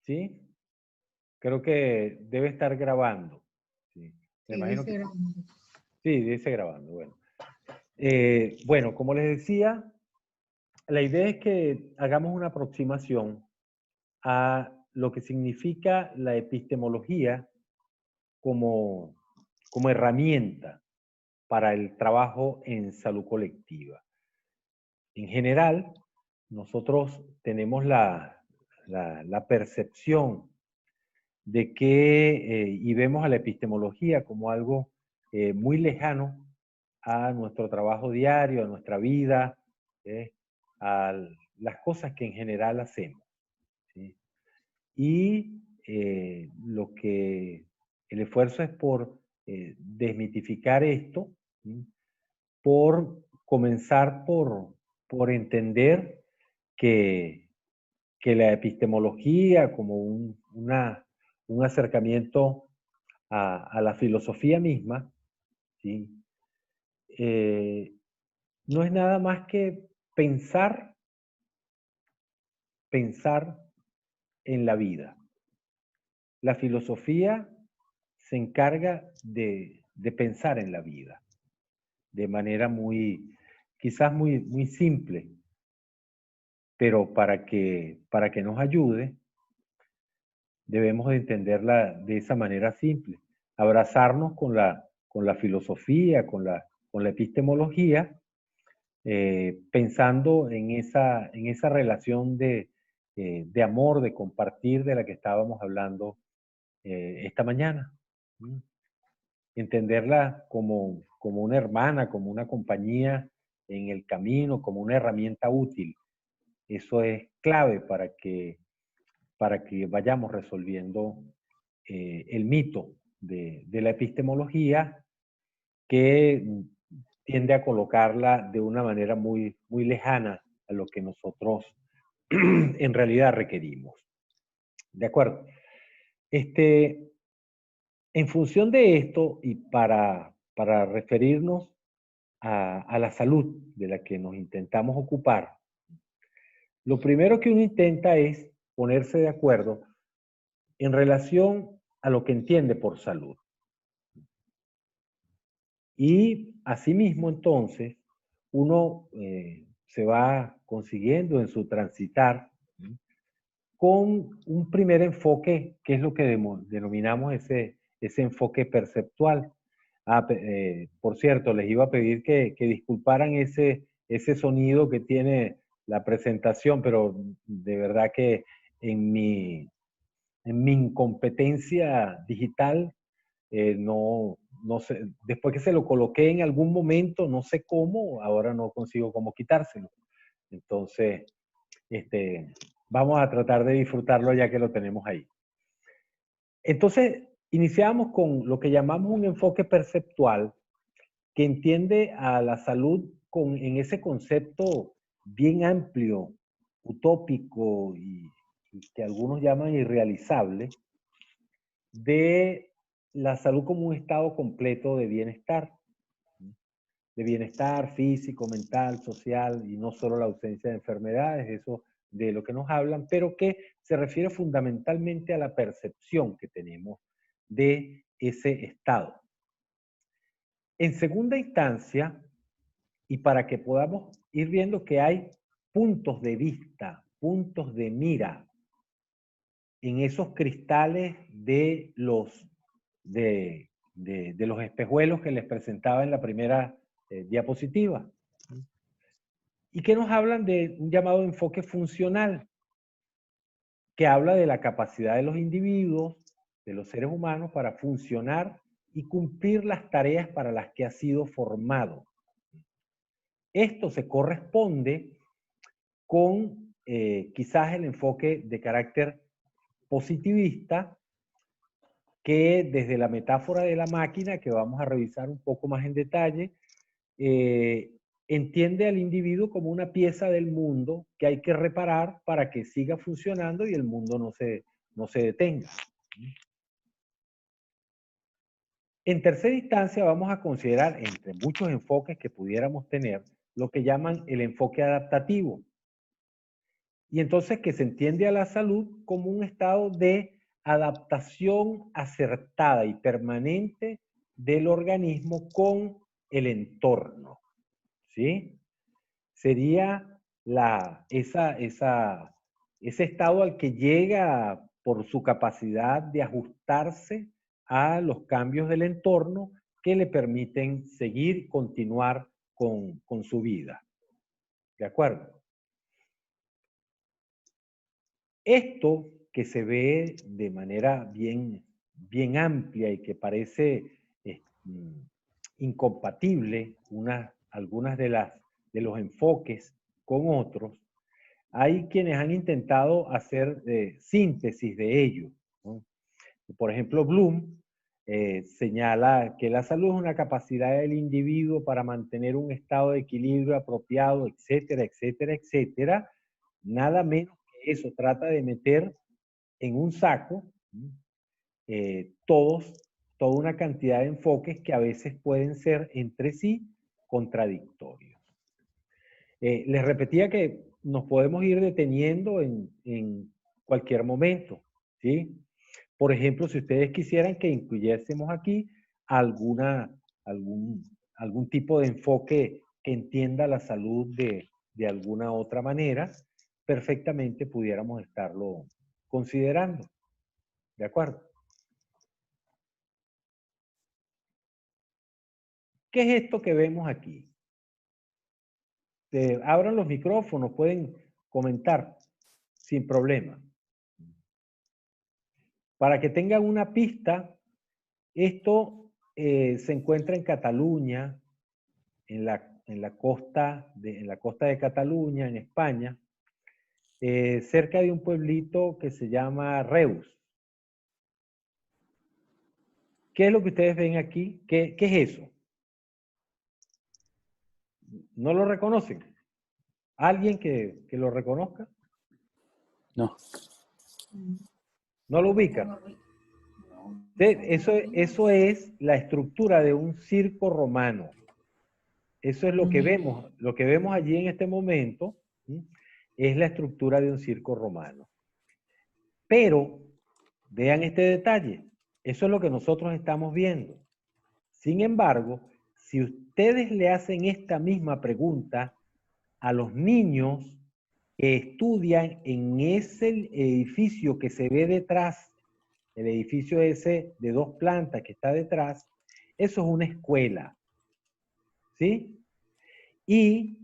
¿Sí? Creo que debe estar grabando. Sí, me Sí, imagino dice que sí. grabando. Sí, dice grabando. Bueno. Bueno, como les decía, la idea es que hagamos una aproximación a lo que significa la epistemología como, como herramienta para el trabajo en salud colectiva. En general, nosotros tenemos la percepción de que, y vemos a la epistemología como algo muy lejano a nuestro trabajo diario, a nuestra vida, ¿eh? A las cosas que en general hacemos. ¿Sí? Y lo que el esfuerzo es por desmitificar esto, ¿sí? Por comenzar por entender que, que la epistemología como un acercamiento a la filosofía misma, ¿sí? Eh, no es nada más que pensar en la vida. La filosofía se encarga de pensar en la vida de manera quizás muy simple, pero para que nos ayude, debemos de entenderla de esa manera simple. Abrazarnos con la filosofía, con la epistemología, pensando en esa relación de amor, de compartir de la que estábamos hablando esta mañana. ¿Mm? Entenderla como una hermana, como una compañía en el camino, como una herramienta útil. Eso es clave para que vayamos resolviendo el mito de la epistemología que tiende a colocarla de una manera muy lejana a lo que nosotros en realidad requerimos. ¿De acuerdo? Este, en función de esto y para referirnos a la salud de la que nos intentamos ocupar, lo primero que uno intenta es ponerse de acuerdo en relación a lo que entiende por salud. Y asimismo, entonces, uno se va consiguiendo en su transitar, ¿sí? Con un primer enfoque, que es lo que denominamos ese enfoque perceptual. Por cierto, les iba a pedir que disculparan ese sonido que tiene la presentación, pero de verdad que en en mi incompetencia digital no sé, después que se lo coloqué en algún momento, no sé cómo, ahora no consigo cómo quitárselo. Entonces, este, vamos a tratar de disfrutarlo ya que lo tenemos ahí. Entonces, iniciamos con lo que llamamos un enfoque perceptual que entiende a la salud en ese concepto bien amplio, utópico y que algunos llaman irrealizable, de la salud como un estado completo de bienestar físico, mental, social, y no solo la ausencia de enfermedades, eso de lo que nos hablan, pero que se refiere fundamentalmente a la percepción que tenemos de ese estado. En segunda instancia, y para que podamos ir viendo que hay puntos de vista, puntos de mira en esos cristales de los espejuelos que les presentaba en la primera diapositiva. Y que nos hablan de un llamado enfoque funcional, que habla de la capacidad de los individuos, de los seres humanos, para funcionar y cumplir las tareas para las que ha sido formado. Esto se corresponde con quizás el enfoque de carácter positivista, que desde la metáfora de la máquina, que vamos a revisar un poco más en detalle, entiende al individuo como una pieza del mundo que hay que reparar para que siga funcionando y el mundo no se detenga. En tercera instancia vamos a considerar, entre muchos enfoques que pudiéramos tener, lo que llaman el enfoque adaptativo. Y entonces que se entiende a la salud como un estado de adaptación acertada y permanente del organismo con el entorno, ¿sí? Sería ese estado al que llega por su capacidad de ajustarse a los cambios del entorno que le permiten seguir, continuar con su vida. ¿De acuerdo? Esto que se ve de manera bien, bien amplia y que parece incompatible algunas de los enfoques con otros, hay quienes han intentado hacer síntesis de ello, ¿no? Por ejemplo, Bloom señala que la salud es una capacidad del individuo para mantener un estado de equilibrio apropiado, etcétera, etcétera, etcétera. Nada menos que eso, trata de meter en un saco toda una cantidad de enfoques que a veces pueden ser entre sí contradictorios. Les repetía que nos podemos ir deteniendo en cualquier momento, ¿sí? Por ejemplo, si ustedes quisieran que incluyésemos aquí algún tipo de enfoque que entienda la salud de alguna otra manera, perfectamente pudiéramos estarlo considerando. ¿De acuerdo? ¿Qué es esto que vemos aquí? Abran los micrófonos, pueden comentar sin problema. Para que tengan una pista, esto se encuentra en Cataluña, en la costa de Cataluña, en España, cerca de un pueblito que se llama Reus. ¿Qué es lo que ustedes ven aquí? ¿Qué es eso? ¿No lo reconocen? ¿Alguien que lo reconozca? No. ¿No lo ubica? Eso es la estructura de un circo romano. Eso es lo que vemos allí en este momento, ¿sí? Es la estructura de un circo romano. Pero, vean este detalle, eso es lo que nosotros estamos viendo. Sin embargo, si ustedes le hacen esta misma pregunta a los niños que estudian en ese edificio que se ve detrás, el edificio ese de 2 plantas que está detrás, eso es una escuela, ¿sí? Y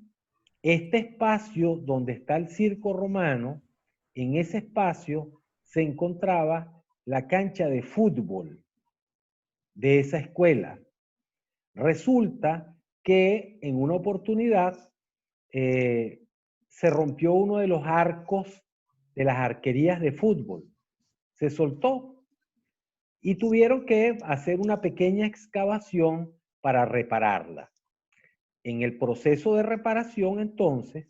este espacio donde está el circo romano, en ese espacio se encontraba la cancha de fútbol de esa escuela. Resulta que en una oportunidad se rompió uno de los arcos de las arquerías de fútbol. Se soltó y tuvieron que hacer una pequeña excavación para repararla. En el proceso de reparación, entonces,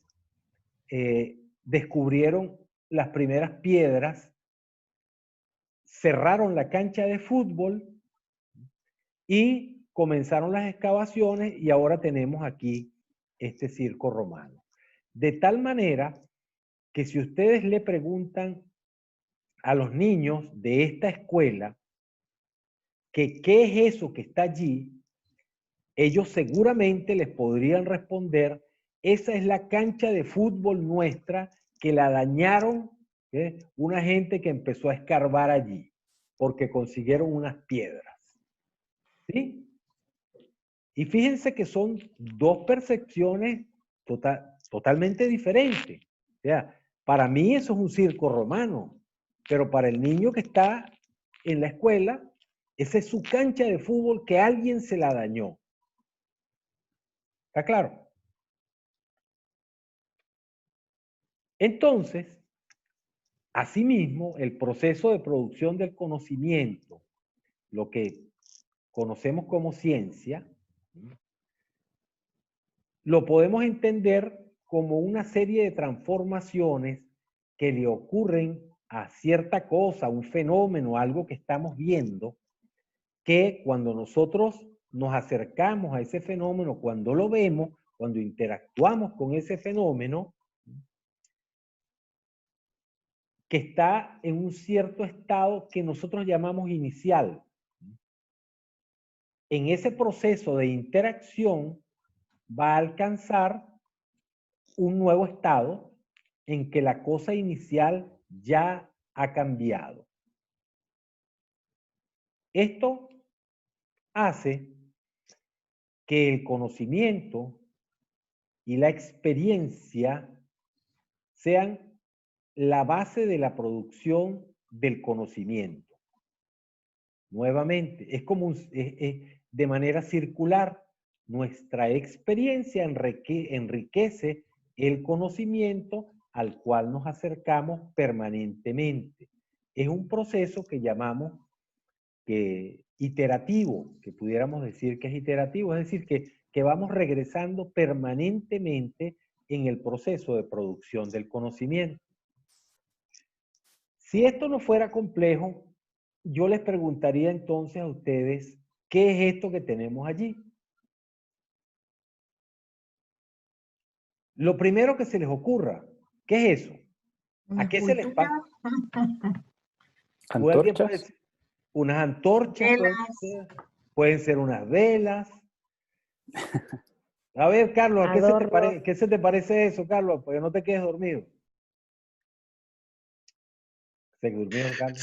descubrieron las primeras piedras, cerraron la cancha de fútbol y comenzaron las excavaciones y ahora tenemos aquí este circo romano. De tal manera que si ustedes le preguntan a los niños de esta escuela que qué es eso que está allí, ellos seguramente les podrían responder, esa es la cancha de fútbol nuestra que la dañaron una gente que empezó a escarbar allí porque consiguieron unas piedras. ¿Sí? Y fíjense que son dos percepciones totalmente diferentes. O sea, para mí eso es un circo romano, pero para el niño que está en la escuela, esa es su cancha de fútbol que alguien se la dañó. ¿Está claro? Entonces, asimismo, el proceso de producción del conocimiento, lo que conocemos como ciencia, lo podemos entender como una serie de transformaciones que le ocurren a cierta cosa, un fenómeno, algo que estamos viendo, que cuando nosotros nos acercamos a ese fenómeno, cuando lo vemos, cuando interactuamos con ese fenómeno, que está en un cierto estado que nosotros llamamos inicial. En ese proceso de interacción va a alcanzar un nuevo estado en que la cosa inicial ya ha cambiado. Esto hace que el conocimiento y la experiencia sean la base de la producción del conocimiento. Nuevamente, es como de manera circular. Nuestra experiencia enriquece el conocimiento al cual nos acercamos permanentemente. Es un proceso que llamamos iterativo, que pudiéramos decir que es iterativo, es decir, que vamos regresando permanentemente en el proceso de producción del conocimiento. Si esto no fuera complejo, yo les preguntaría entonces a ustedes, ¿qué es esto que tenemos allí? Lo primero que se les ocurra, ¿qué es eso? ¿A qué se les pasa? ¿Antorchas? Unas antorchas, pueden ser unas velas. A ver, Carlos, ¿qué se te parece eso, Carlos? Porque no te quedes dormido. Se durmió, Carlos.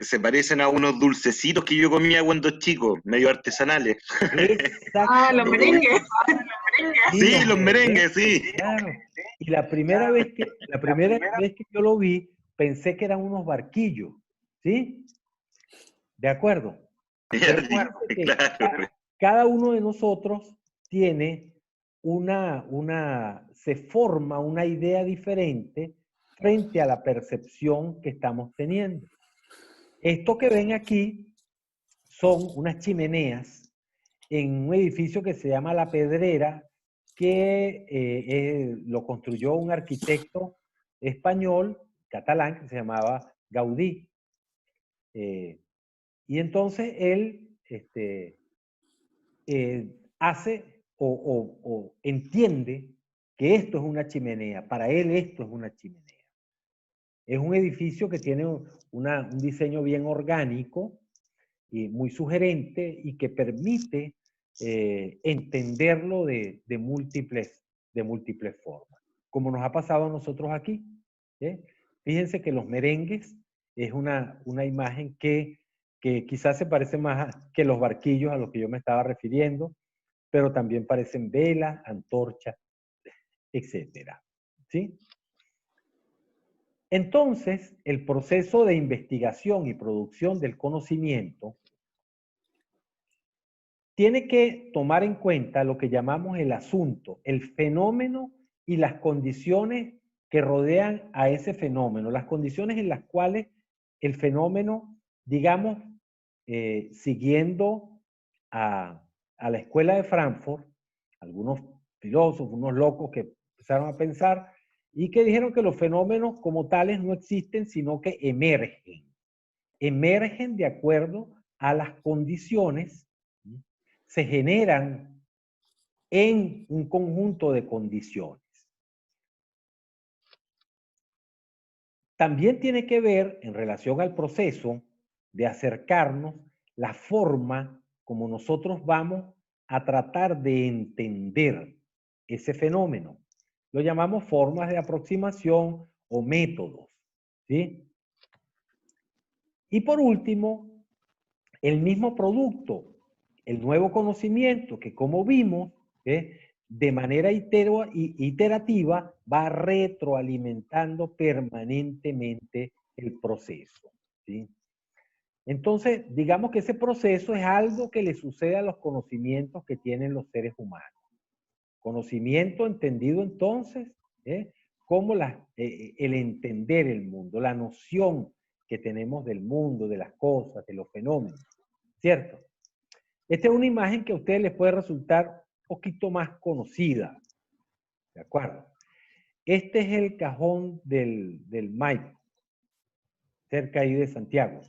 Se parecen a unos dulcecitos que yo comía cuando chico, medio artesanales. Exacto. Los merengues. Sí, los merengues, sí. Claro. Y la primera vez que yo lo vi, pensé que eran unos barquillos, ¿sí? ¿De acuerdo? Claro. Cada uno de nosotros tiene se forma una idea diferente frente a la percepción que estamos teniendo. Esto que ven aquí son unas chimeneas en un edificio que se llama La Pedrera, que lo construyó un arquitecto español, catalán, que se llamaba Gaudí. Y entonces él hace o entiende que esto es una chimenea. Para él esto es una chimenea. Es un edificio que tiene un diseño bien orgánico y muy sugerente y que permite entenderlo de múltiples formas, como nos ha pasado a nosotros aquí. Fíjense que los merengues es una imagen que quizás se parece más que los barquillos a los que yo me estaba refiriendo, pero también parecen velas, antorchas, etcétera. ¿Sí? Entonces, el proceso de investigación y producción del conocimiento tiene que tomar en cuenta lo que llamamos el asunto, el fenómeno y las condiciones que rodean a ese fenómeno, las condiciones en las cuales el fenómeno, digamos, siguiendo a la escuela de Frankfurt, algunos filósofos, unos locos que empezaron a pensar y que dijeron que los fenómenos como tales no existen, sino que emergen. Emergen de acuerdo a las condiciones, se generan en un conjunto de condiciones. También tiene que ver, en relación al proceso de acercarnos, la forma como nosotros vamos a tratar de entender ese fenómeno. Lo llamamos formas de aproximación o métodos, ¿sí? Y por último, el mismo producto, el nuevo conocimiento que, como vimos, de manera iterativa va retroalimentando permanentemente el proceso, ¿sí? Entonces, digamos que ese proceso es algo que le sucede a los conocimientos que tienen los seres humanos. Conocimiento entendido entonces como el entender el mundo, la noción que tenemos del mundo, de las cosas, de los fenómenos, ¿cierto? Esta es una imagen que a ustedes les puede resultar un poquito más conocida, ¿de acuerdo? Este es el cajón del Maipo, cerca ahí de Santiago,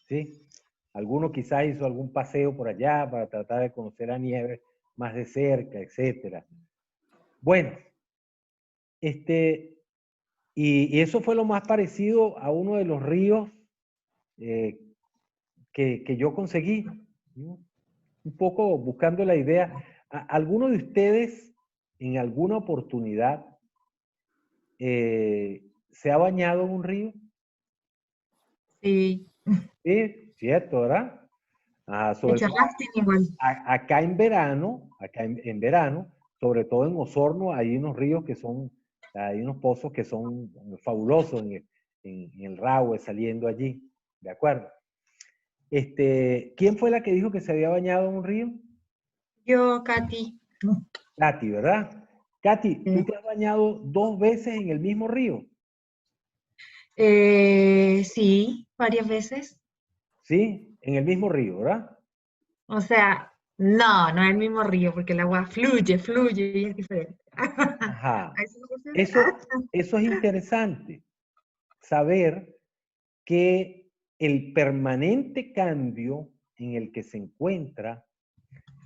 ¿sí? Alguno quizás hizo algún paseo por allá para tratar de conocer a Nieves más de cerca, etcétera. Bueno, Y eso fue lo más parecido a uno de los ríos que yo conseguí, ¿no? Un poco buscando la idea. ¿Alguno de ustedes en alguna oportunidad se ha bañado en un río? Sí. Sí, cierto, ¿verdad? He Sobre hecho todo rafting igual. acá en verano, en verano, sobre todo en Osorno, hay unos ríos que son, hay unos pozos que son fabulosos en el Rahue saliendo allí, ¿de acuerdo? ¿Quién fue la que dijo que se había bañado en un río? Yo, Katy. Katy, ¿verdad? Katy, ¿tú Sí. te has bañado 2 veces en el mismo río? Sí, varias veces. ¿Sí? En el mismo río, ¿verdad? O sea, no, no es el mismo río, porque el agua fluye y es diferente. Ajá. ¿A eso se refiere? Eso es interesante, saber que el permanente cambio en el que se encuentra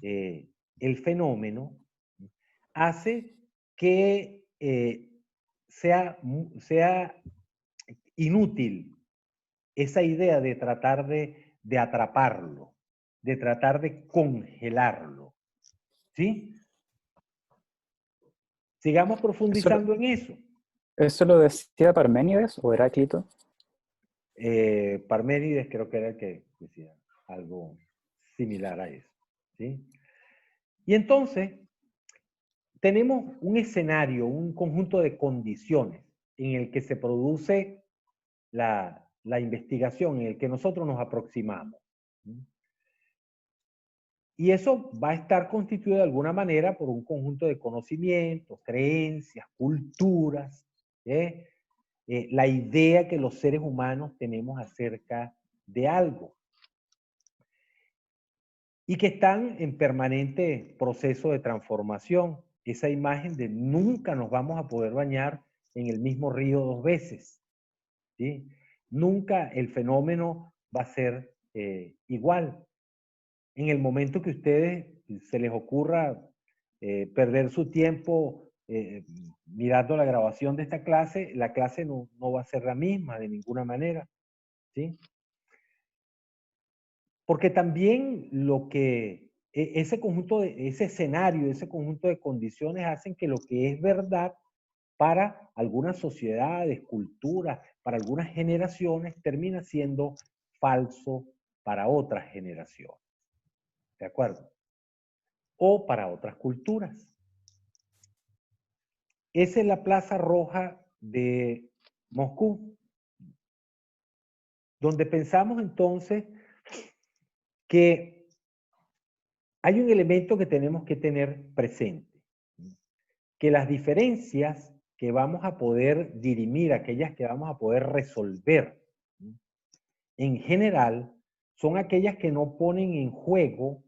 el fenómeno hace que sea inútil esa idea de tratar de atraparlo, de tratar de congelarlo. ¿Sí? Sigamos ¿Eso, profundizando en eso. eso lo decía Parménides o Heráclito? Parménides creo que era el que decía algo similar a eso. ¿Sí? Y entonces, tenemos un escenario, un conjunto de condiciones en el que se produce la investigación, en el que nosotros nos aproximamos. Y eso va a estar constituido de alguna manera por un conjunto de conocimientos, creencias, culturas, la idea que los seres humanos tenemos acerca de algo y que están en permanente proceso de transformación. Esa imagen de nunca nos vamos a poder bañar en el mismo río 2 veces, ¿sí? Nunca el fenómeno va a ser igual. En el momento que a ustedes se les ocurra perder su tiempo mirando la grabación de esta clase, la clase no va a ser la misma de ninguna manera, ¿sí? Porque también ese conjunto, ese escenario, ese conjunto de condiciones hacen que lo que es verdad para algunas sociedades, culturas, para algunas generaciones, termina siendo falso para otras generaciones. ¿De acuerdo? O para otras culturas. Esa es la Plaza Roja de Moscú, donde pensamos entonces que hay un elemento que tenemos que tener presente, que las diferencias que vamos a poder dirimir, aquellas que vamos a poder resolver, en general, son aquellas que no ponen en juego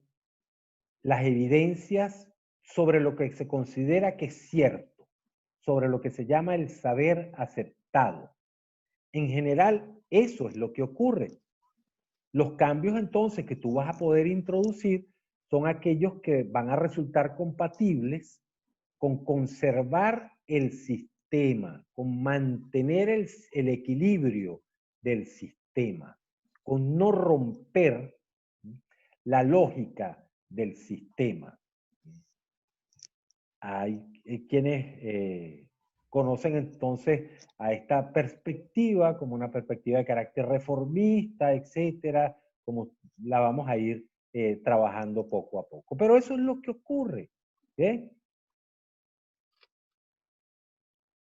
las evidencias sobre lo que se considera que es cierto, sobre lo que se llama el saber aceptado. En general, eso es lo que ocurre. Los cambios entonces que tú vas a poder introducir son aquellos que van a resultar compatibles con conservar el sistema, con mantener el equilibrio del sistema, con no romper la lógica del sistema. Hay quienes conocen entonces a esta perspectiva como una perspectiva de carácter reformista, etcétera, como la vamos a ir trabajando poco a poco. Pero eso es lo que ocurre. ¿Eh?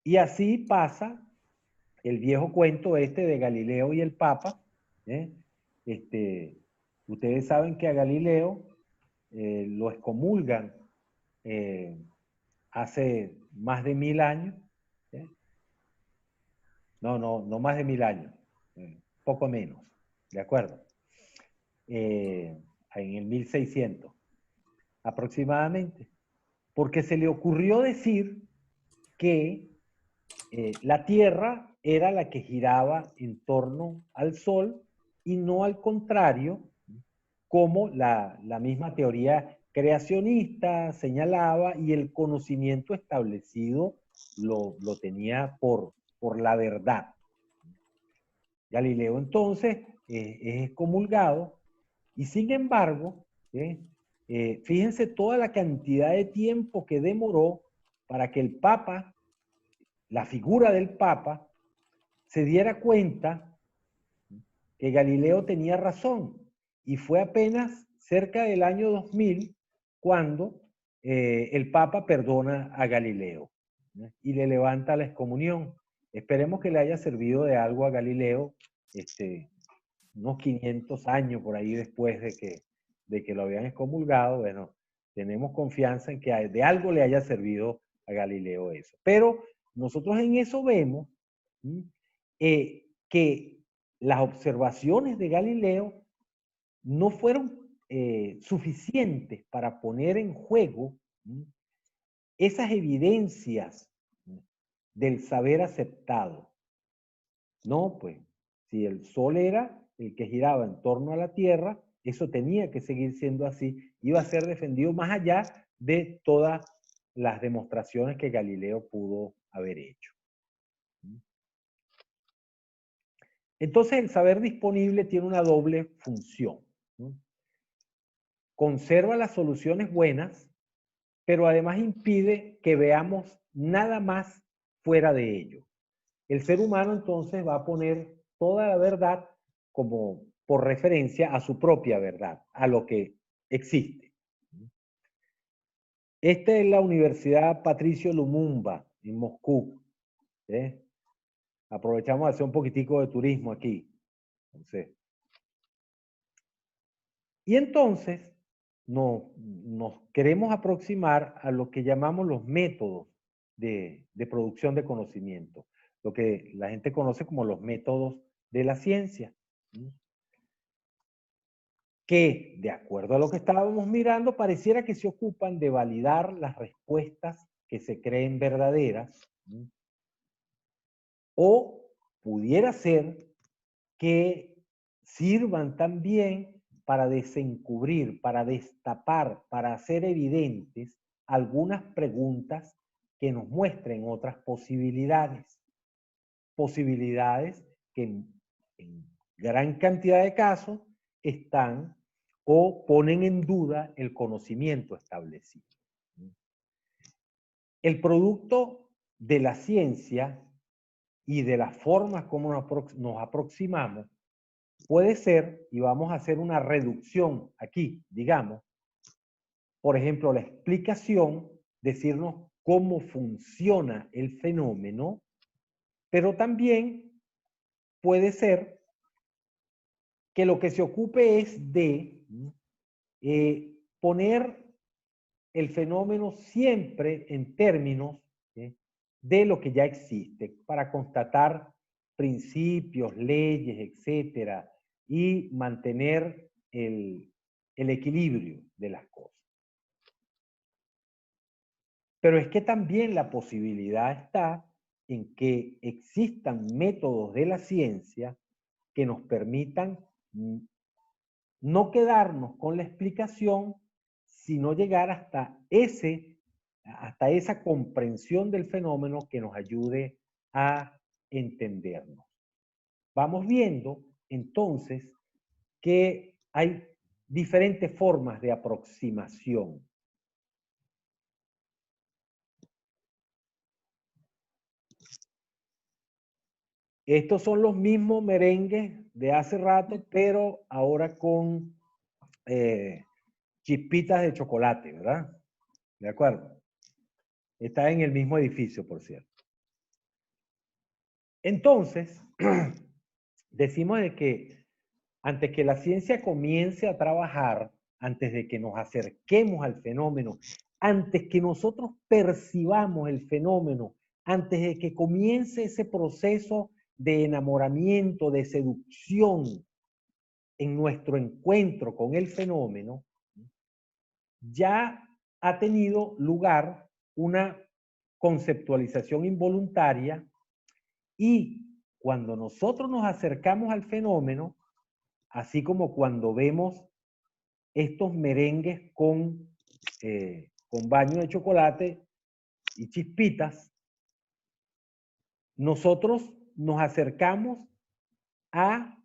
Y así pasa el viejo cuento este de Galileo y el Papa. ¿Eh? Ustedes saben que a Galileo lo excomulgan hace más de 1000 años. ¿Eh? No más de 1000 años, poco menos, ¿de acuerdo? En el 1600 aproximadamente, porque se le ocurrió decir que la Tierra era la que giraba en torno al Sol y no al contrario, como la misma teoría creacionista señalaba y el conocimiento establecido lo tenía por la verdad. Galileo entonces es excomulgado y sin embargo, fíjense toda la cantidad de tiempo que demoró para que el Papa, la figura del Papa, se diera cuenta que Galileo tenía razón. Y fue apenas cerca del año 2000 cuando el Papa perdona a Galileo, ¿no? Y le levanta la excomunión. Esperemos que le haya servido de algo a Galileo unos 500 años por ahí después de que lo habían excomulgado. Bueno, tenemos confianza en que de algo le haya servido a Galileo eso. Pero nosotros en eso vemos que las observaciones de Galileo no fueron suficientes para poner en juego esas evidencias del saber aceptado. No, pues, si el Sol era el que giraba en torno a la Tierra, eso tenía que seguir siendo así, iba a ser defendido más allá de todas las demostraciones que Galileo pudo haber hecho. Entonces el saber disponible tiene una doble función, ¿no? Conserva las soluciones buenas, pero además impide que veamos nada más fuera de ello. El ser humano entonces va a poner toda la verdad como por referencia a su propia verdad, a lo que existe. Esta es la Universidad Patricio Lumumba en Moscú. Aprovechamos de hacer un poquitico de turismo aquí. Y entonces nos queremos aproximar a lo que llamamos los métodos de producción de conocimiento, lo que la gente conoce como los métodos de la ciencia, que, de acuerdo a lo que estábamos mirando, pareciera que se ocupan de validar las respuestas que se creen verdaderas, o pudiera ser que sirvan también para desencubrir, para destapar, para hacer evidentes algunas preguntas que nos muestren otras posibilidades. Posibilidades que en gran cantidad de casos están o ponen en duda el conocimiento establecido. El producto de la ciencia y de las formas como nos aproximamos puede ser, y vamos a hacer una reducción aquí, digamos, por ejemplo, la explicación, decirnos cómo funciona el fenómeno, pero también puede ser que lo que se ocupe es de poner el fenómeno siempre en términos de lo que ya existe, para constatar principios, leyes, etcétera, y mantener el equilibrio de las cosas. Pero es que también la posibilidad está en que existan métodos de la ciencia que nos permitan no quedarnos con la explicación, sino llegar hasta esa comprensión del fenómeno que nos ayude a entendernos. Vamos viendo entonces que hay diferentes formas de aproximación. Estos son los mismos merengues de hace rato, pero ahora con chispitas de chocolate, ¿verdad? ¿De acuerdo? Está en el mismo edificio, por cierto. Entonces, decimos de que antes que la ciencia comience a trabajar, antes de que nos acerquemos al fenómeno, antes que nosotros percibamos el fenómeno, antes de que comience ese proceso de enamoramiento, de seducción en nuestro encuentro con el fenómeno, ya ha tenido lugar una conceptualización involuntaria, y cuando nosotros nos acercamos al fenómeno, así como cuando vemos estos merengues con baño de chocolate y chispitas, nosotros nos acercamos a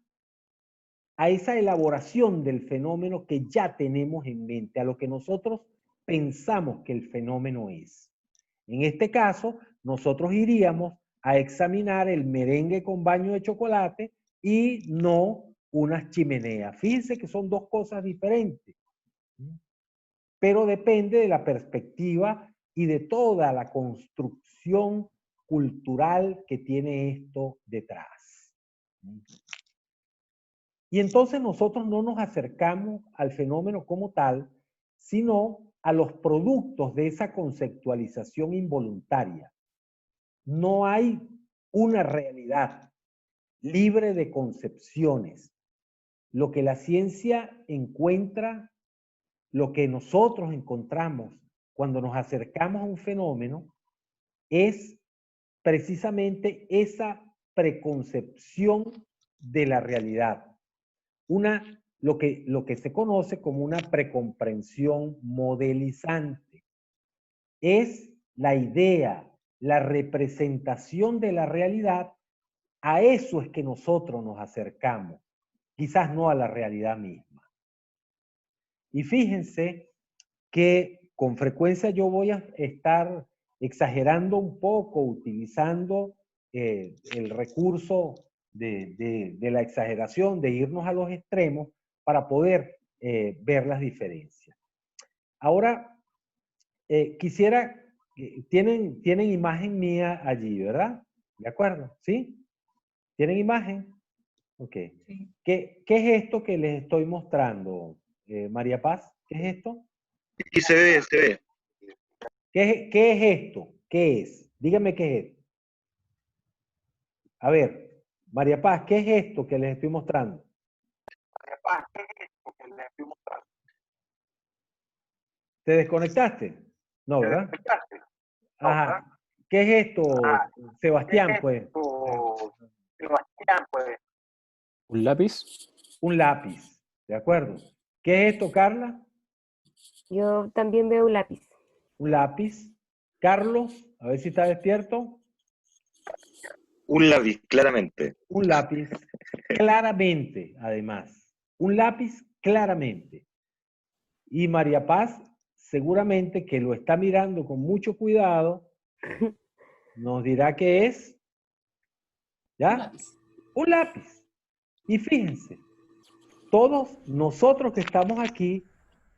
esa elaboración del fenómeno que ya tenemos en mente, a lo que nosotros pensamos que el fenómeno es. En este caso, nosotros iríamos a examinar el merengue con baño de chocolate y no unas chimeneas. Fíjense que son dos cosas diferentes, pero depende de la perspectiva y de toda la construcción cultural que tiene esto detrás. Y entonces nosotros no nos acercamos al fenómeno como tal, sino a los productos de esa conceptualización involuntaria. No hay una realidad libre de concepciones. Lo que la ciencia encuentra, lo que nosotros encontramos cuando nos acercamos a un fenómeno, es precisamente esa preconcepción de la realidad. Lo que se conoce como una precomprensión modelizante. Es la idea, la representación de la realidad, a eso es que nosotros nos acercamos, quizás no a la realidad misma. Y fíjense que con frecuencia yo voy a estar exagerando un poco, utilizando el recurso de la exageración, de irnos a los extremos para poder ver las diferencias. Ahora, quisiera, tienen imagen mía allí, ¿verdad? ¿De acuerdo? ¿Sí? ¿Tienen imagen? Ok. Sí. ¿Qué es esto que les estoy mostrando, María Paz? ¿Qué es esto? Y se ve, se ve. ¿Qué es esto? ¿Qué es? Dígame qué es esto. A ver, María Paz, ¿qué es esto que les estoy mostrando? María Paz, ¿qué es esto que les estoy mostrando? ¿Te desconectaste? No, ¿verdad? ¿Te desconectaste? No, ajá. ¿Verdad? ¿Qué es esto, Sebastián, ¿qué es pues? Esto, Sebastián, pues. ¿Un lápiz? Un lápiz, ¿de acuerdo? ¿Qué es esto, Carla? Yo también veo un lápiz. Un lápiz. Carlos, a ver si está despierto. Un lápiz, claramente. Un lápiz, claramente, además. Un lápiz, claramente. Y María Paz, seguramente que lo está mirando con mucho cuidado, nos dirá que es, ¿ya? Un lápiz. Un lápiz. Y fíjense, todos nosotros que estamos aquí,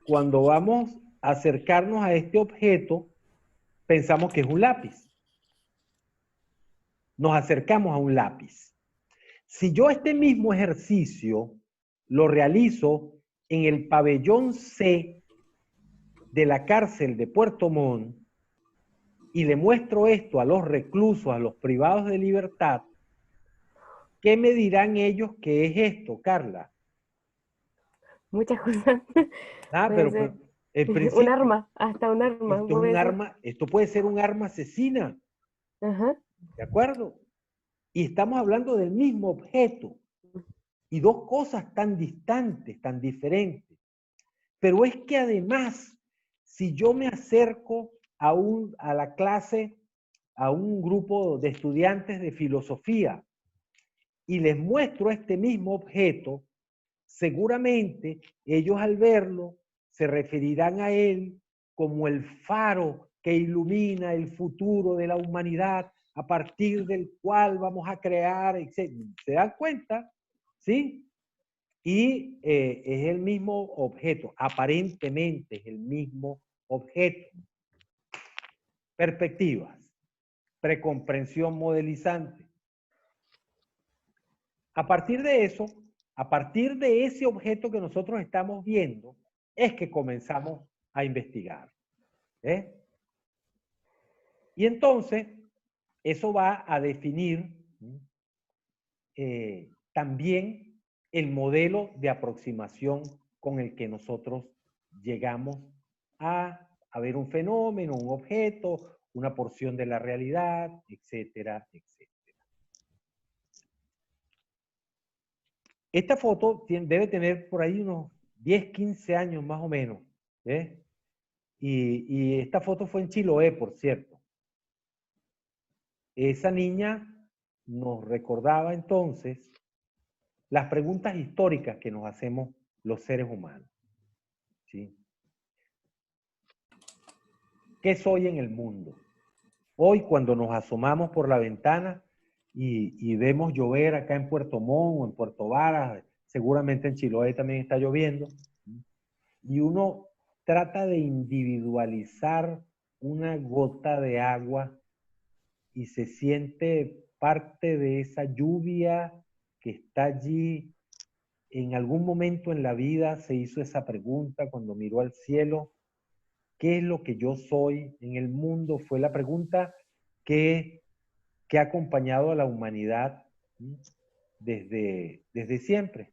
cuando vamos a acercarnos a este objeto, pensamos que es un lápiz. Nos acercamos a un lápiz. Si yo este mismo ejercicio lo realizo en el pabellón C de la cárcel de Puerto Montt y le muestro esto a los reclusos, a los privados de libertad, ¿qué me dirán ellos que es esto, Carla? Muchas cosas. Ah, Puede pero ser en un principio, arma, hasta un arma. esto es un arma, esto puede ser un arma asesina, Ajá. ¿de acuerdo? Y estamos hablando del mismo objeto y dos cosas tan distantes, tan diferentes. Pero es que además, si yo me acerco a la clase, a un grupo de estudiantes de filosofía y les muestro este mismo objeto, seguramente ellos al verlo se referirán a él como el faro que ilumina el futuro de la humanidad a partir del cual vamos a crear, etc. ¿Se dan cuenta? ¿Sí? Y es el mismo objeto, aparentemente es el mismo objeto. Perspectivas, precomprensión modelizante. A partir de eso, a partir de ese objeto que nosotros estamos viendo, es que comenzamos a investigar. Y entonces, eso va a definir también el modelo de aproximación con el que nosotros llegamos a ver un fenómeno, un objeto, una porción de la realidad, etcétera, etcétera. Esta foto debe tener por ahí unos 10, 15 años más o menos. Y esta foto fue en Chiloé, por cierto. Esa niña nos recordaba entonces las preguntas históricas que nos hacemos los seres humanos. ¿Sí? ¿Qué soy en el mundo? Hoy, cuando nos asomamos por la ventana y vemos llover acá en Puerto Montt o en Puerto Varas, seguramente en Chiloé también está lloviendo, y uno trata de individualizar una gota de agua y se siente parte de esa lluvia que está allí. En algún momento en la vida se hizo esa pregunta cuando miró al cielo: ¿qué es lo que yo soy en el mundo? Fue la pregunta que ha acompañado a la humanidad desde siempre.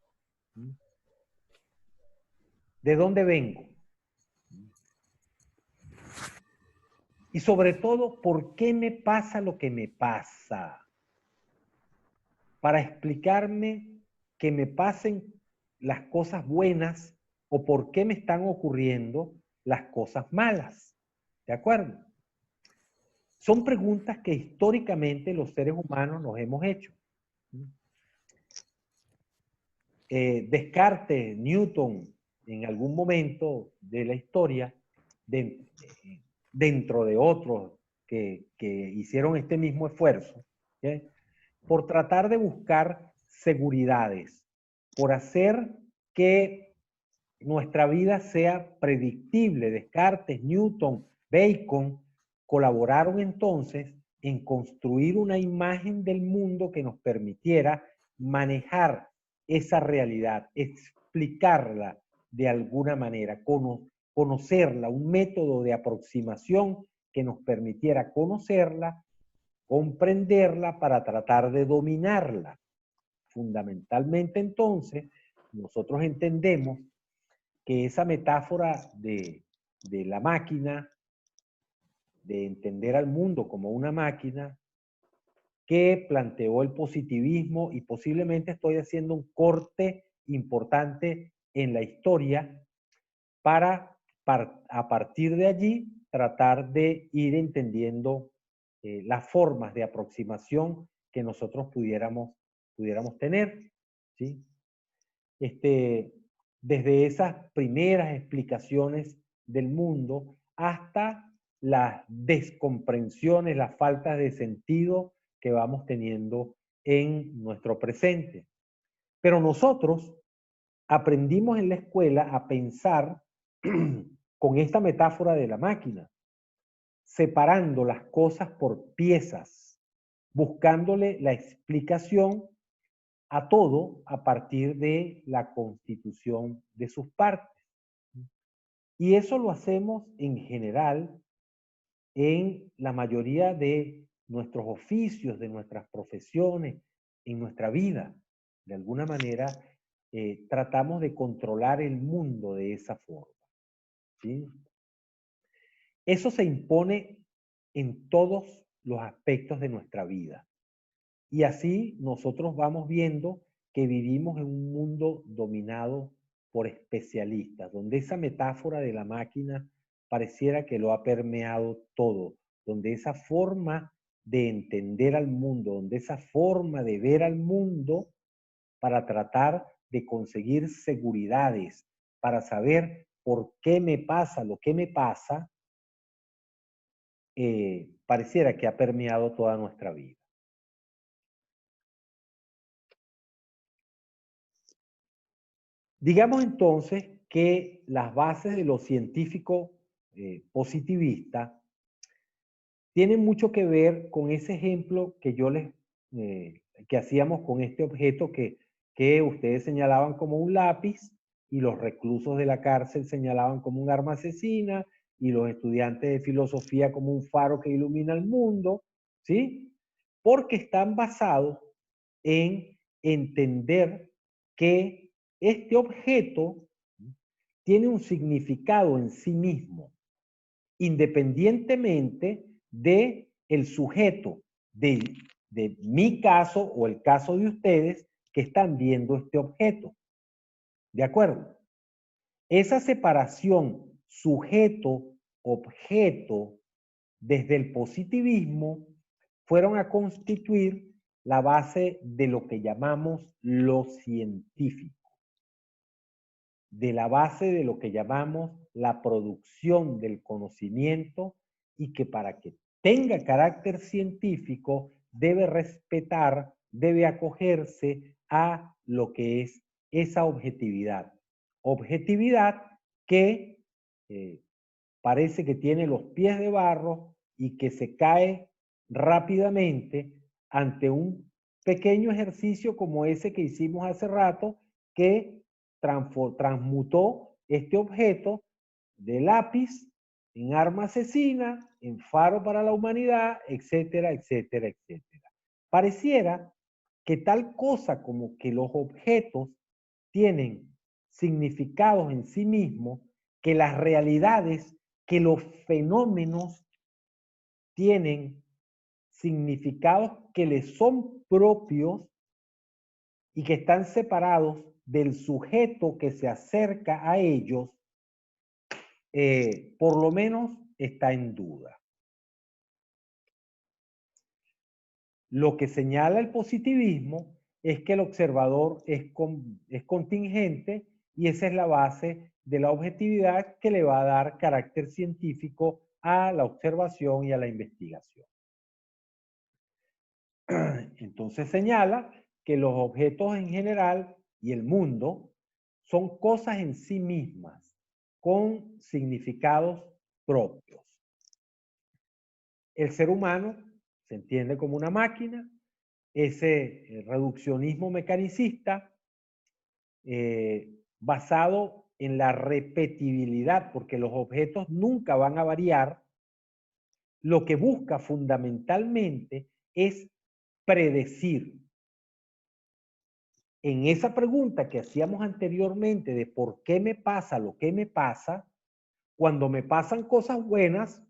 ¿De dónde vengo? Y sobre todo, ¿por qué me pasa lo que me pasa? Para explicarme que me pasen las cosas buenas o por qué me están ocurriendo las cosas malas. ¿De acuerdo? Son preguntas que históricamente los seres humanos nos hemos hecho. Descartes, Newton, en algún momento de la historia, dentro de otros que hicieron este mismo esfuerzo, ¿sí?, por tratar de buscar seguridades, por hacer que nuestra vida sea predictible. Descartes, Newton, Bacon colaboraron entonces en construir una imagen del mundo que nos permitiera manejar esa realidad, explicarla de alguna manera, conocerla, un método de aproximación que nos permitiera conocerla, comprenderla para tratar de dominarla. Fundamentalmente entonces, nosotros entendemos que esa metáfora de la máquina, de entender al mundo como una máquina, que planteó el positivismo, y posiblemente estoy haciendo un corte importante en la historia para a partir de allí tratar de ir entendiendo las formas de aproximación que nosotros pudiéramos tener, ¿sí? Desde esas primeras explicaciones del mundo hasta las descomprensiones, las faltas de sentido que vamos teniendo en nuestro presente. Pero nosotros aprendimos en la escuela a pensar con esta metáfora de la máquina, separando las cosas por piezas, buscándole la explicación a todo a partir de la constitución de sus partes. Y eso lo hacemos en general en la mayoría de nuestros oficios, de nuestras profesiones, en nuestra vida. De alguna manera, tratamos de controlar el mundo de esa forma, ¿sí? Eso se impone en todos los aspectos de nuestra vida. Y así nosotros vamos viendo que vivimos en un mundo dominado por especialistas, donde esa metáfora de la máquina pareciera que lo ha permeado todo, donde esa forma de entender al mundo, donde esa forma de ver al mundo para tratar de conseguir seguridades, para saber por qué me pasa lo que me pasa, pareciera que ha permeado toda nuestra vida. Digamos entonces que las bases de lo científico positivista tienen mucho que ver con ese ejemplo que yo que hacíamos con este objeto que ustedes señalaban como un lápiz y los reclusos de la cárcel señalaban como un arma asesina y los estudiantes de filosofía como un faro que ilumina el mundo, ¿sí? Porque están basados en entender que este objeto tiene un significado en sí mismo, independientemente de el sujeto, de mi caso o el caso de ustedes que están viendo este objeto. ¿De acuerdo? Esa separación sujeto-objeto desde el positivismo fueron a constituir la base de lo que llamamos lo científico, de la base de lo que llamamos la producción del conocimiento y que para que tenga carácter científico debe respetar, debe acogerse a lo que es esa objetividad. Objetividad que parece que tiene los pies de barro y que se cae rápidamente ante un pequeño ejercicio como ese que hicimos hace rato, que transmutó este objeto de lápiz en arma asesina, en faro para la humanidad, etcétera, etcétera, etcétera. Pareciera que tal cosa como que los objetos tienen significados en sí mismos, que las realidades, que los fenómenos tienen significados que les son propios y que están separados del sujeto que se acerca a ellos, por lo menos está en duda. Lo que señala el positivismo es que el observador es contingente y esa es la base de la objetividad que le va a dar carácter científico a la observación y a la investigación. Entonces señala que los objetos en general y el mundo son cosas en sí mismas, con significados propios. El ser humano se entiende como una máquina, ese reduccionismo mecanicista basado en la repetibilidad, porque los objetos nunca van a variar, lo que busca fundamentalmente es predecir. En esa pregunta que hacíamos anteriormente de por qué me pasa lo que me pasa, cuando me pasan cosas buenas,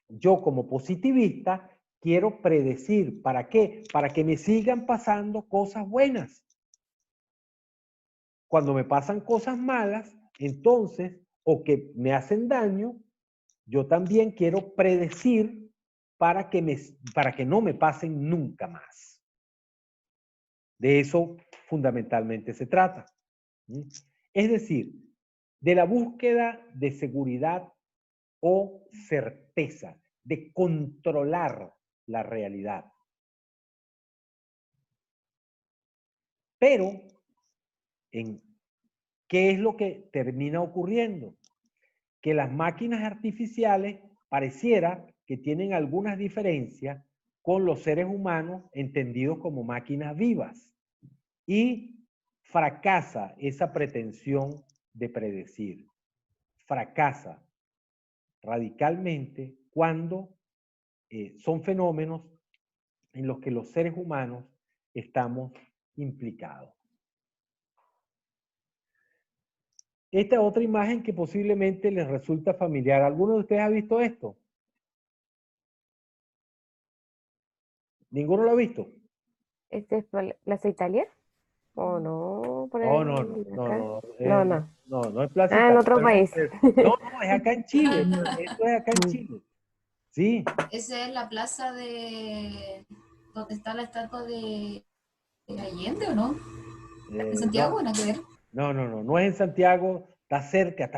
yo como positivista quiero predecir. ¿Para qué? Para que me sigan pasando cosas buenas. Cuando me pasan cosas malas, entonces, o que me hacen daño, yo también quiero predecir para que no me pasen nunca más. De eso fundamentalmente se trata. Es decir, de la búsqueda de seguridad o certeza, de controlar la realidad. Pero, ¿qué es lo que termina ocurriendo? Que las máquinas artificiales pareciera que tienen algunas diferencias con los seres humanos entendidos como máquinas vivas. Y fracasa esa pretensión de predecir. Fracasa radicalmente cuando son fenómenos en los que los seres humanos estamos implicados. Esta otra imagen que posiblemente les resulta familiar. ¿Alguno de ustedes ha visto esto? ¿Ninguno lo ha visto? ¿Este es Plaza Italia? ¿O no? Por Oh, ahí, no, acá. No. no es Plaza Ah, en Italia, otro pero país. no, es acá en Chile. Esto es acá en Chile. Sí. Esa es la plaza de donde está la estatua de Allende, ¿o no? ¿En Santiago? ¿Nada que ver? No es en Santiago, está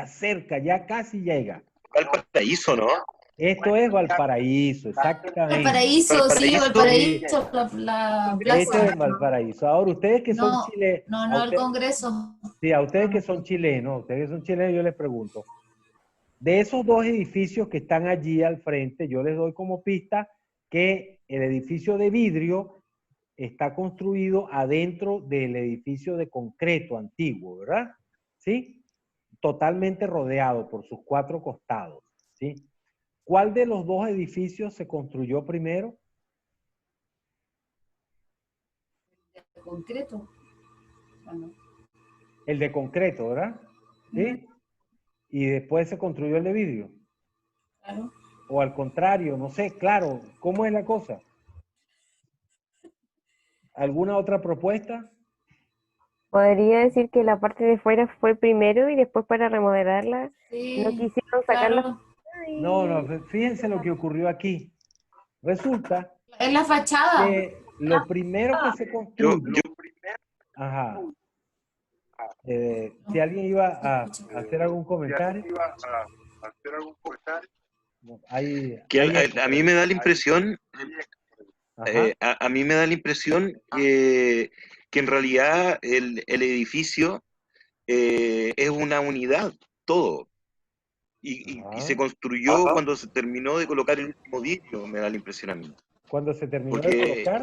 cerca, ya casi llega. Valparaíso, ¿no? Esto es Valparaíso, exactamente. Valparaíso, sí, Valparaíso, la Esto plaza. es Valparaíso. Ahora, ustedes que son chilenos. No, el Congreso. Sí, a ustedes que son chilenos, yo les pregunto. De esos dos edificios que están allí al frente, yo les doy como pista que el edificio de vidrio está construido adentro del edificio de concreto antiguo, ¿verdad? ¿Sí? Totalmente rodeado por sus cuatro costados, ¿sí? ¿Cuál de los dos edificios se construyó primero? El concreto. Bueno. El de concreto, ¿verdad? ¿Sí? Y después se construyó el de vidrio. Claro. O al contrario, no sé, claro, ¿cómo es la cosa? ¿Alguna otra propuesta? Podría decir que la parte de fuera fue primero y después para remodelarla Sí, no quisieron sacarla. claro. No, fíjense lo que ocurrió aquí. Resulta En la fachada. Lo primero que se Yo, construye, yo, ajá, si alguien iba Se a escucha. hacer algún comentario, no, que hay eco a por mí ahí. me da la impresión, Ajá, a mí me da la impresión que en realidad el edificio es una unidad, todo. Y se ajá. construyó cuando se terminó de colocar el último vidrio, me da la impresión a mí. Cuando se terminó de Porque colocar,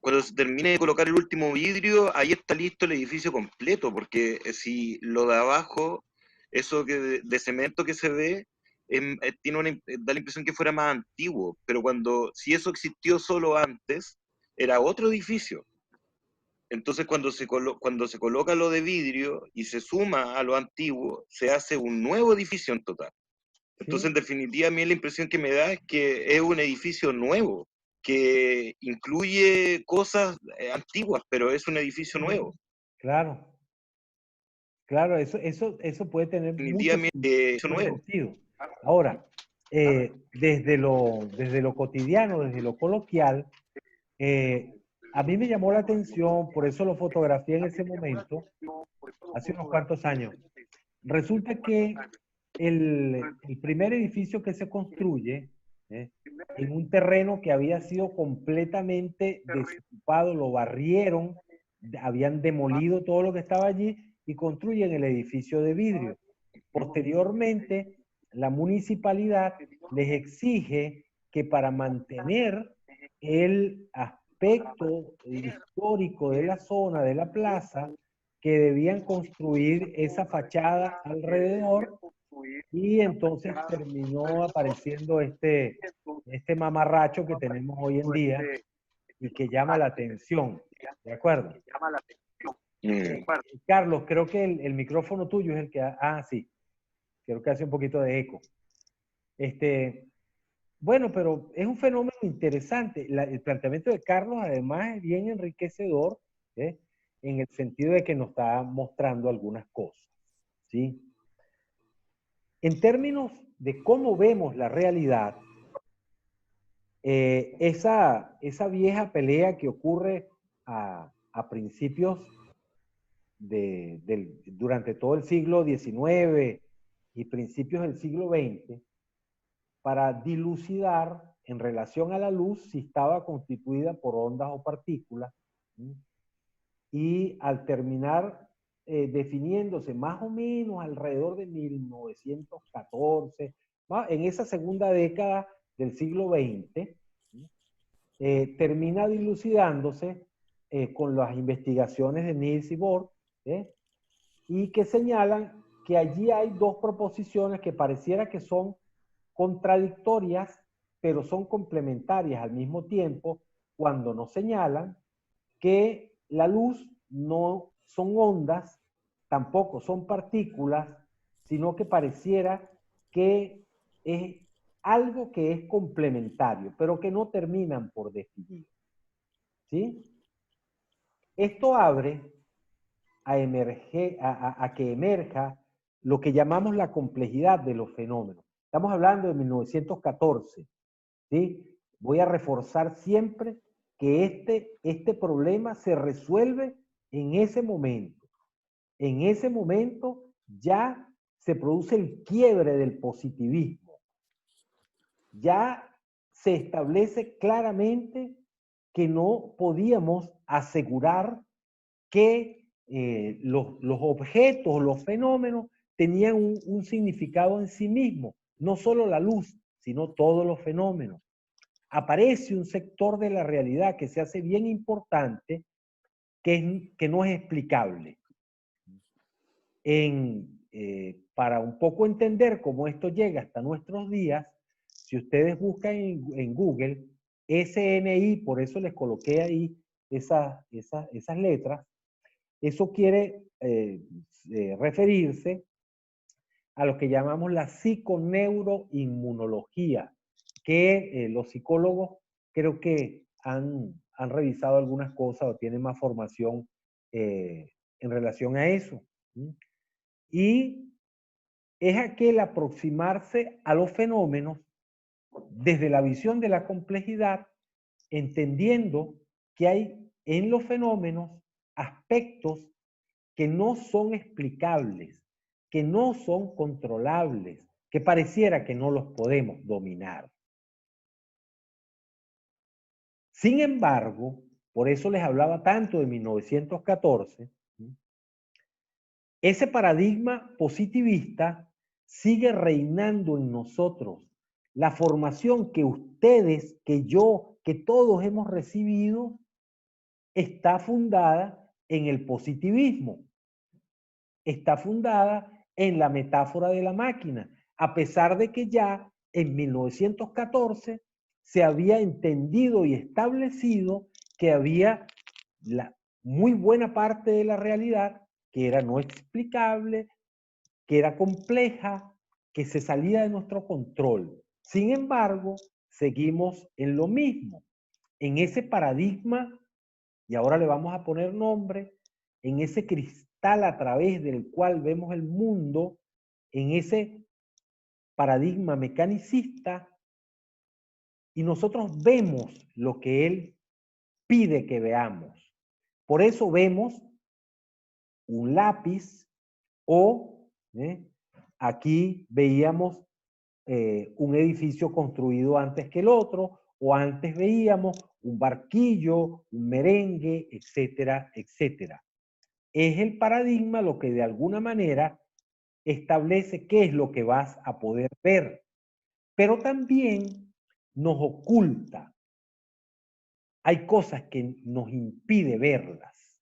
cuando se termine de colocar el último vidrio, ahí está listo el edificio completo, porque si lo de abajo, eso de cemento que se ve, da la impresión que fuera más antiguo, pero si eso existió solo antes, era otro edificio. Entonces cuando se coloca lo de vidrio y se suma a lo antiguo, se hace un nuevo edificio en total. Entonces, en ¿sí? definitiva, a mí la impresión que me da es que es un edificio nuevo, que incluye cosas antiguas, pero es un edificio nuevo. Claro, claro, eso puede tener Definitivamente, edificio mucho nuevo. sentido. Ahora, desde lo cotidiano, desde lo coloquial, a mí me llamó la atención, por eso lo fotografié en ese momento, hace unos cuantos años. Resulta que el primer edificio que se construye, ¿eh? En un terreno que había sido completamente desocupado, lo barrieron, habían demolido todo lo que estaba allí y construyen el edificio de vidrio. Posteriormente, la municipalidad les exige que para mantener el aspecto histórico de la zona, de la plaza, que debían construir esa fachada alrededor y entonces terminó apareciendo este mamarracho que tenemos hoy en día y que llama la atención. ¿De acuerdo? Mm. Carlos, creo que el micrófono tuyo es el que... Sí, creo que hace un poquito de eco. Bueno, pero es un fenómeno interesante. El planteamiento de Carlos además es bien enriquecedor, ¿eh? En el sentido de que nos está mostrando algunas cosas, ¿sí? En términos de cómo vemos la realidad, esa vieja pelea que ocurre a principios durante todo el siglo XIX y principios del siglo XX, para dilucidar en relación a la luz si estaba constituida por ondas o partículas, ¿sí? Y al terminar definiéndose más o menos alrededor de 1914, en esa segunda década del siglo XX, ¿sí? Termina dilucidándose con las investigaciones de Niels y Bohr, y que señalan que allí hay dos proposiciones que pareciera que son contradictorias, pero son complementarias al mismo tiempo cuando nos señalan que la luz no son ondas, tampoco son partículas, sino que pareciera que es algo que es complementario, pero que no terminan por definir. ¿Sí? Esto abre a que emerja lo que llamamos la complejidad de los fenómenos. Estamos hablando de 1914, ¿sí? Voy a reforzar siempre que este problema se resuelve en ese momento. En ese momento ya se produce el quiebre del positivismo. Ya se establece claramente que no podíamos asegurar que los objetos, los fenómenos, tenían un significado en sí mismo. No solo la luz, sino todos los fenómenos. Aparece un sector de la realidad que se hace bien importante, que no es explicable. Para un poco entender cómo esto llega hasta nuestros días, si ustedes buscan en Google, SNI, por eso les coloqué ahí esas letras, eso quiere referirse a lo que llamamos la psiconeuroinmunología, que los psicólogos creo que han revisado algunas cosas o tienen más formación en relación a eso. ¿Sí? Y es aquel aproximarse a los fenómenos desde la visión de la complejidad, entendiendo que hay en los fenómenos aspectos que no son explicables, que no son controlables, que pareciera que no los podemos dominar. Sin embargo, por eso les hablaba tanto de 1914, ese paradigma positivista sigue reinando en nosotros. La formación que ustedes, que yo, que todos hemos recibido, está fundada en el positivismo. Está fundada en la metáfora de la máquina, a pesar de que ya en 1914 se había entendido y establecido que había la muy buena parte de la realidad que era no explicable, que era compleja, que se salía de nuestro control. Sin embargo, seguimos en lo mismo, en ese paradigma, y ahora le vamos a poner nombre, en ese cristal a través del cual vemos el mundo, en ese paradigma mecanicista, y nosotros vemos lo que él pide que veamos. Por eso vemos un lápiz o aquí veíamos un edificio construido antes que el otro, o antes veíamos un barquillo, un merengue, etcétera, etcétera. Es el paradigma lo que de alguna manera establece qué es lo que vas a poder ver, pero también nos oculta. Hay cosas que nos impide verlas.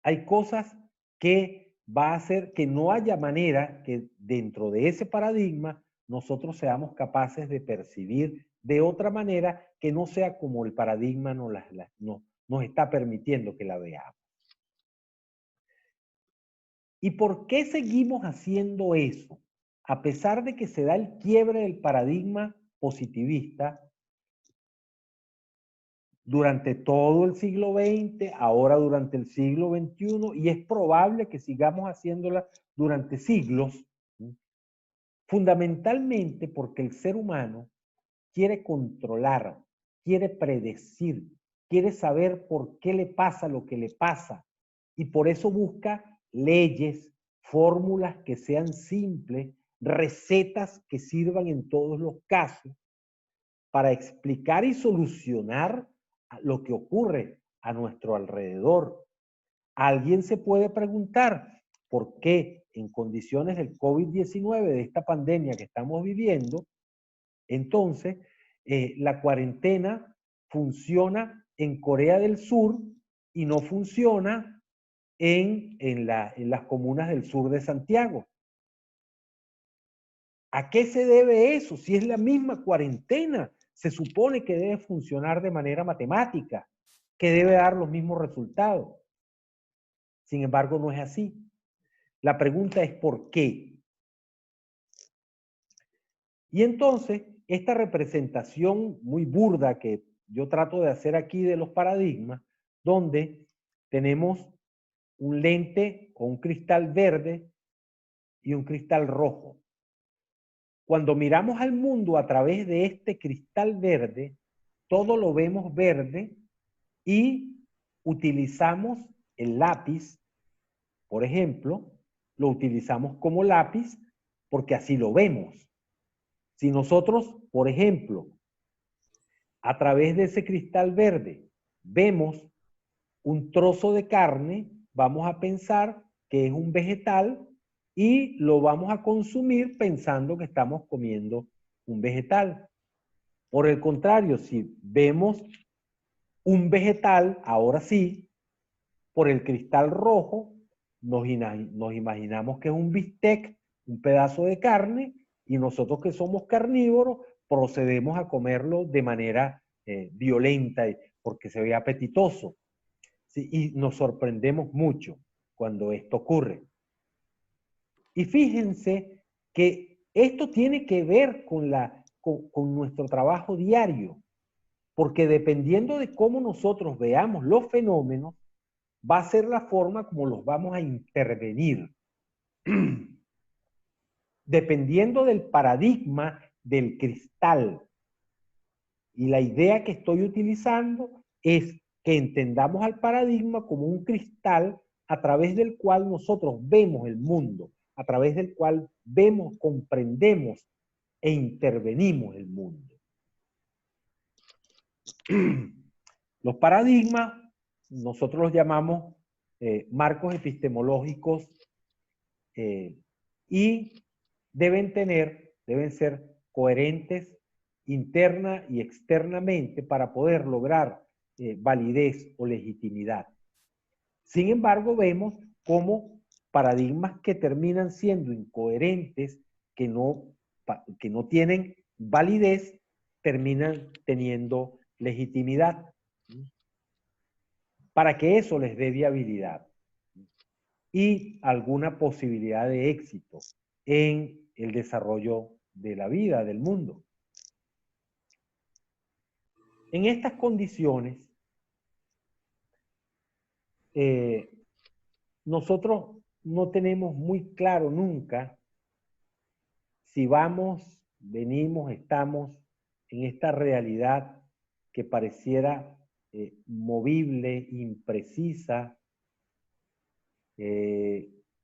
Hay cosas que va a hacer que no haya manera que dentro de ese paradigma nosotros seamos capaces de percibir de otra manera que no sea como el paradigma nos está permitiendo que la veamos. ¿Y por qué seguimos haciendo eso? A pesar de que se da el quiebre del paradigma positivista durante todo el siglo XX, ahora durante el siglo XXI, y es probable que sigamos haciéndola durante siglos, fundamentalmente porque el ser humano quiere controlar, quiere predecir, quiere saber por qué le pasa lo que le pasa, y por eso busca leyes, fórmulas que sean simples, recetas que sirvan en todos los casos para explicar y solucionar lo que ocurre a nuestro alrededor. Alguien se puede preguntar por qué en condiciones del COVID-19, de esta pandemia que estamos viviendo, entonces la cuarentena funciona en Corea del Sur y no funciona en las comunas del sur de Santiago. ¿A qué se debe eso? Si es la misma cuarentena, se supone que debe funcionar de manera matemática, que debe dar los mismos resultados. Sin embargo, no es así. La pregunta es ¿por qué? Y entonces, esta representación muy burda que yo trato de hacer aquí de los paradigmas, donde tenemos un lente o un cristal verde y un cristal rojo. Cuando miramos al mundo a través de este cristal verde, todo lo vemos verde y utilizamos el lápiz, por ejemplo, lo utilizamos como lápiz porque así lo vemos. Si nosotros, por ejemplo, a través de ese cristal verde vemos un trozo de carne, vamos a pensar que es un vegetal y lo vamos a consumir pensando que estamos comiendo un vegetal. Por el contrario, si vemos un vegetal, ahora sí, por el cristal rojo, nos imaginamos que es un bistec, un pedazo de carne, y nosotros que somos carnívoros, procedemos a comerlo de manera violenta, porque se ve apetitoso. ¿Sí? Y nos sorprendemos mucho cuando esto ocurre. Y fíjense que esto tiene que ver con nuestro trabajo diario, porque dependiendo de cómo nosotros veamos los fenómenos, va a ser la forma como los vamos a intervenir. Dependiendo del paradigma del cristal. Y la idea que estoy utilizando es que entendamos al paradigma como un cristal a través del cual nosotros vemos el mundo, a través del cual vemos, comprendemos e intervenimos el mundo. Los paradigmas, nosotros los llamamos marcos epistemológicos y deben ser coherentes interna y externamente para poder lograr validez o legitimidad. Sin embargo, vemos cómo paradigmas que terminan siendo incoherentes, que no tienen validez, terminan teniendo legitimidad, para que eso les dé viabilidad y alguna posibilidad de éxito en el desarrollo de la vida, del mundo. En estas condiciones, nosotros no tenemos muy claro nunca si vamos, venimos, estamos en esta realidad que pareciera movible, imprecisa,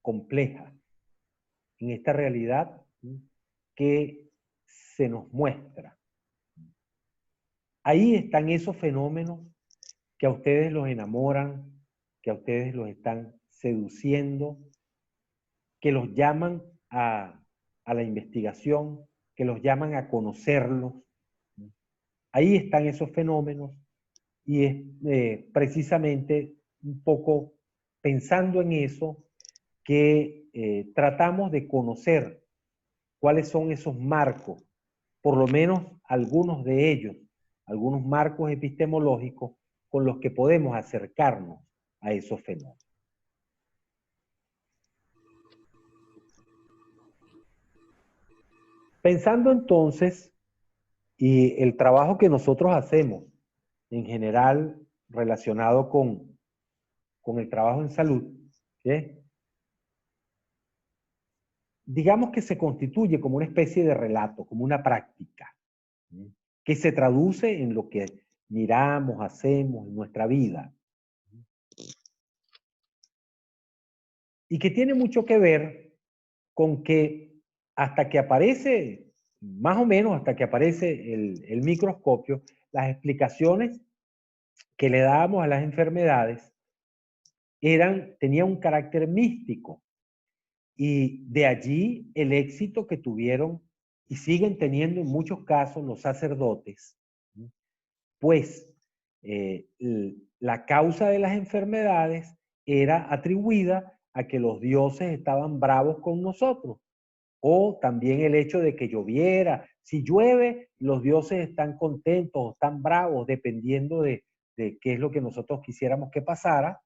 compleja. En esta realidad que se nos muestra. Ahí están esos fenómenos que a ustedes los enamoran, que a ustedes los están seduciendo, que los llaman a la investigación, que los llaman a conocerlos. Ahí están esos fenómenos y es precisamente un poco pensando en eso que tratamos de conocer cuáles son esos marcos, por lo menos algunos de ellos, algunos marcos epistemológicos con los que podemos acercarnos a esos fenómenos. Pensando entonces, y el trabajo que nosotros hacemos en general relacionado con el trabajo en salud, ¿sí? Digamos que se constituye como una especie de relato, como una práctica, ¿sí? Que se traduce en lo que miramos, hacemos en nuestra vida. Y que tiene mucho que ver con que hasta que aparece, más o menos hasta que aparece el microscopio, las explicaciones que le dábamos a las enfermedades tenían un carácter místico. Y de allí el éxito que tuvieron y siguen teniendo en muchos casos los sacerdotes, pues la causa de las enfermedades era atribuida a que los dioses estaban bravos con nosotros, o también el hecho de que lloviera. Si llueve, los dioses están contentos o están bravos, dependiendo de qué es lo que nosotros quisiéramos que pasara.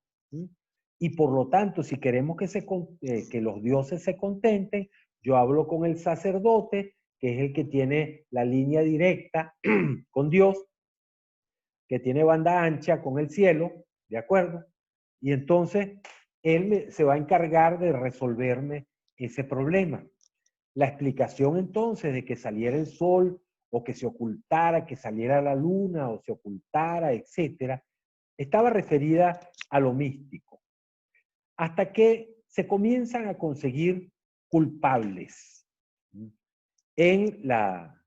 Y por lo tanto, si queremos que los dioses se contenten, yo hablo con el sacerdote, que es el que tiene la línea directa con Dios, que tiene banda ancha con el cielo, ¿de acuerdo? Y entonces él se va a encargar de resolverme ese problema. La explicación entonces de que saliera el sol o que se ocultara, que saliera la luna o se ocultara, etcétera, estaba referida a lo místico. Hasta que se comienzan a conseguir culpables en la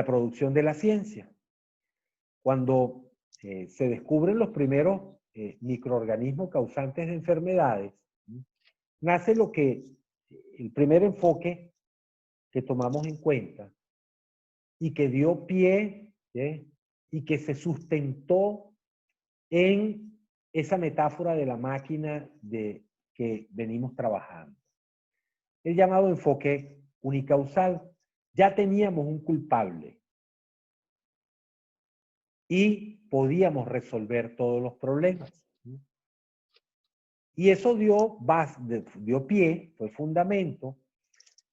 producción de la ciencia. Cuando se descubren los primeros microorganismos causantes de enfermedades, nace el primer enfoque que tomamos en cuenta y que dio pie y que se sustentó en esa metáfora de la máquina que venimos trabajando. El llamado enfoque unicausal. Ya teníamos un culpable y podíamos resolver todos los problemas. Y eso dio pie, fue fundamento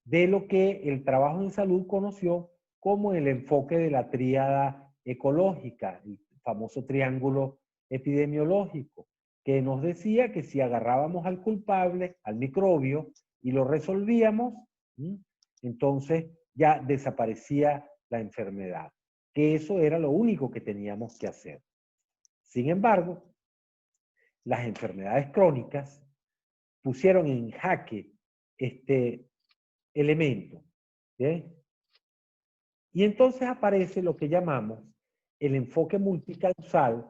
de lo que el trabajo en salud conoció como el enfoque de la tríada ecológica, el famoso triángulo epidemiológico, que nos decía que si agarrábamos al culpable, al microbio, y lo resolvíamos, entonces ya desaparecía la enfermedad, que eso era lo único que teníamos que hacer. Sin embargo, las enfermedades crónicas pusieron en jaque este elemento, ¿sí? Y entonces aparece lo que llamamos el enfoque multicausal,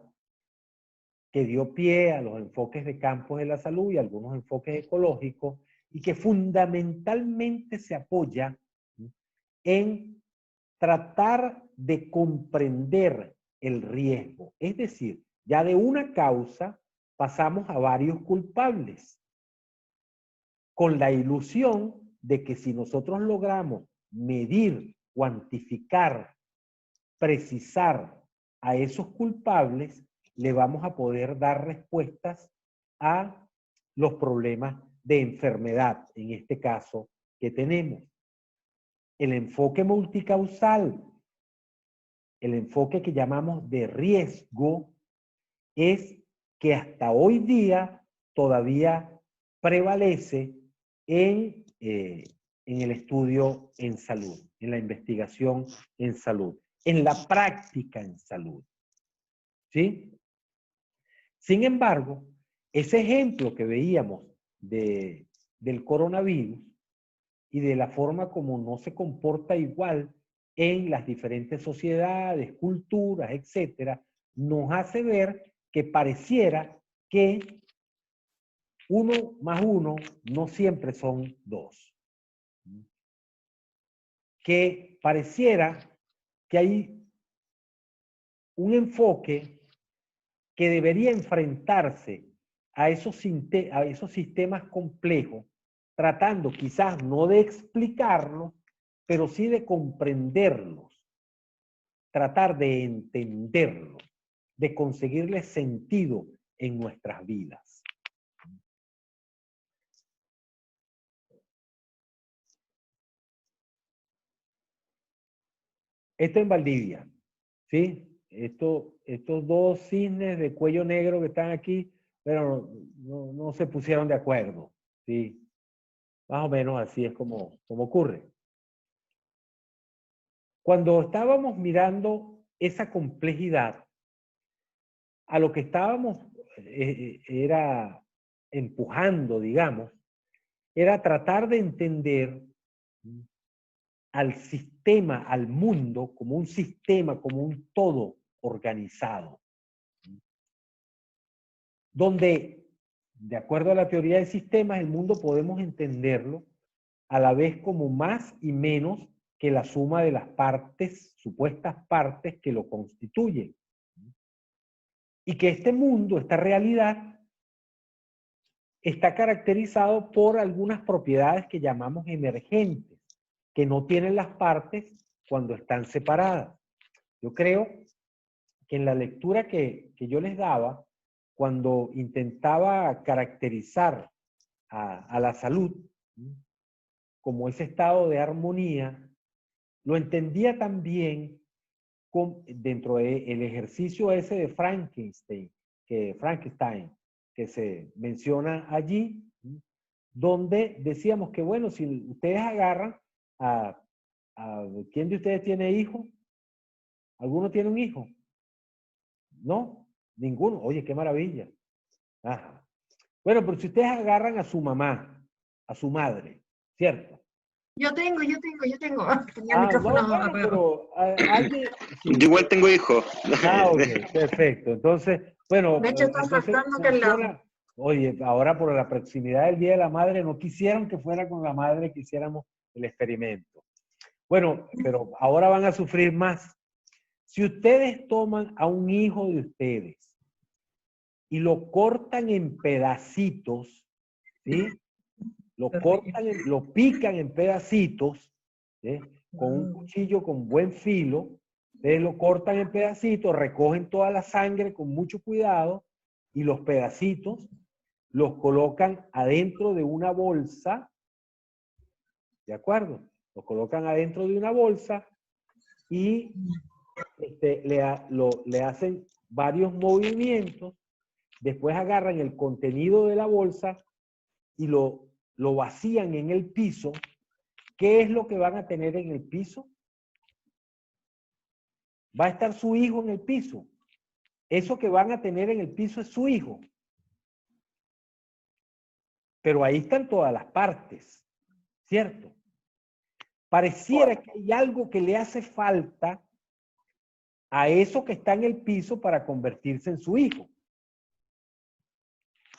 que dio pie a los enfoques de campos de la salud y algunos enfoques ecológicos, y que fundamentalmente se apoya en tratar de comprender el riesgo. Es decir, ya de una causa pasamos a varios culpables, con la ilusión de que si nosotros logramos medir, cuantificar, precisar a esos culpables, le vamos a poder dar respuestas a los problemas de enfermedad, en este caso, que tenemos. El enfoque multicausal, el enfoque que llamamos de riesgo, es que hasta hoy día todavía prevalece en el estudio en salud, en la investigación en salud, en la práctica en salud. ¿Sí? Sin embargo, ese ejemplo que veíamos del coronavirus y de la forma como no se comporta igual en las diferentes sociedades, culturas, etcétera, nos hace ver que pareciera que 1 más 1 no siempre son 2. Que pareciera que hay un enfoque que debería enfrentarse a esos sistemas complejos, tratando quizás no de explicarlos, pero sí de comprenderlos, tratar de entenderlos, de conseguirles sentido en nuestras vidas. Esto en Valdivia, ¿sí? Estos 2 cisnes de cuello negro que están aquí, pero no se pusieron de acuerdo, ¿sí? Más o menos así es como ocurre. Cuando estábamos mirando esa complejidad, a lo que estábamos era empujando, digamos, era tratar de entender al sistema, al mundo, como un sistema, como un todo organizado. Donde, de acuerdo a la teoría de sistemas, el mundo podemos entenderlo a la vez como más y menos que la suma de las partes, supuestas partes que lo constituyen. Y que este mundo, esta realidad, está caracterizado por algunas propiedades que llamamos emergentes, que no tienen las partes cuando están separadas. Yo creo que en la lectura que yo les daba, cuando intentaba caracterizar a la salud como ese estado de armonía, lo entendía también dentro del ejercicio ese de Frankenstein, que se menciona allí, donde decíamos que, bueno, si ustedes agarran ¿quién de ustedes tiene hijo? ¿Alguno tiene un hijo? ¿No? Ninguno. Oye, qué maravilla. Ajá. Bueno, pero si ustedes agarran a su mamá, a su madre, ¿cierto? Yo tengo. Tenía el Ah, micrófono no, bueno, apagado. pero alguien... Sí. Yo igual tengo hijos. Ok, perfecto. Entonces, bueno, De hecho, está entonces saltando que al lado. funciona. Oye, ahora por la proximidad del Día de la Madre, no quisieron que fuera con la madre que hiciéramos el experimento. Bueno, pero ahora van a sufrir más. Si ustedes toman a un hijo de ustedes y lo cortan en pedacitos, ¿sí? Lo cortan, lo pican en pedacitos, ¿sí? Con un cuchillo con buen filo, ustedes lo cortan en pedacitos, recogen toda la sangre con mucho cuidado y los pedacitos los colocan adentro de una bolsa, ¿de acuerdo? Los colocan adentro de una bolsa y le hacen varios movimientos, después agarran el contenido de la bolsa y lo vacían en el piso ¿qué es lo que van a tener en el piso? Va a estar su hijo en el piso. Eso que van a tener en el piso es su hijo. Pero ahí están todas las partes, ¿cierto? Pareciera que hay algo que le hace falta a eso que está en el piso para convertirse en su hijo.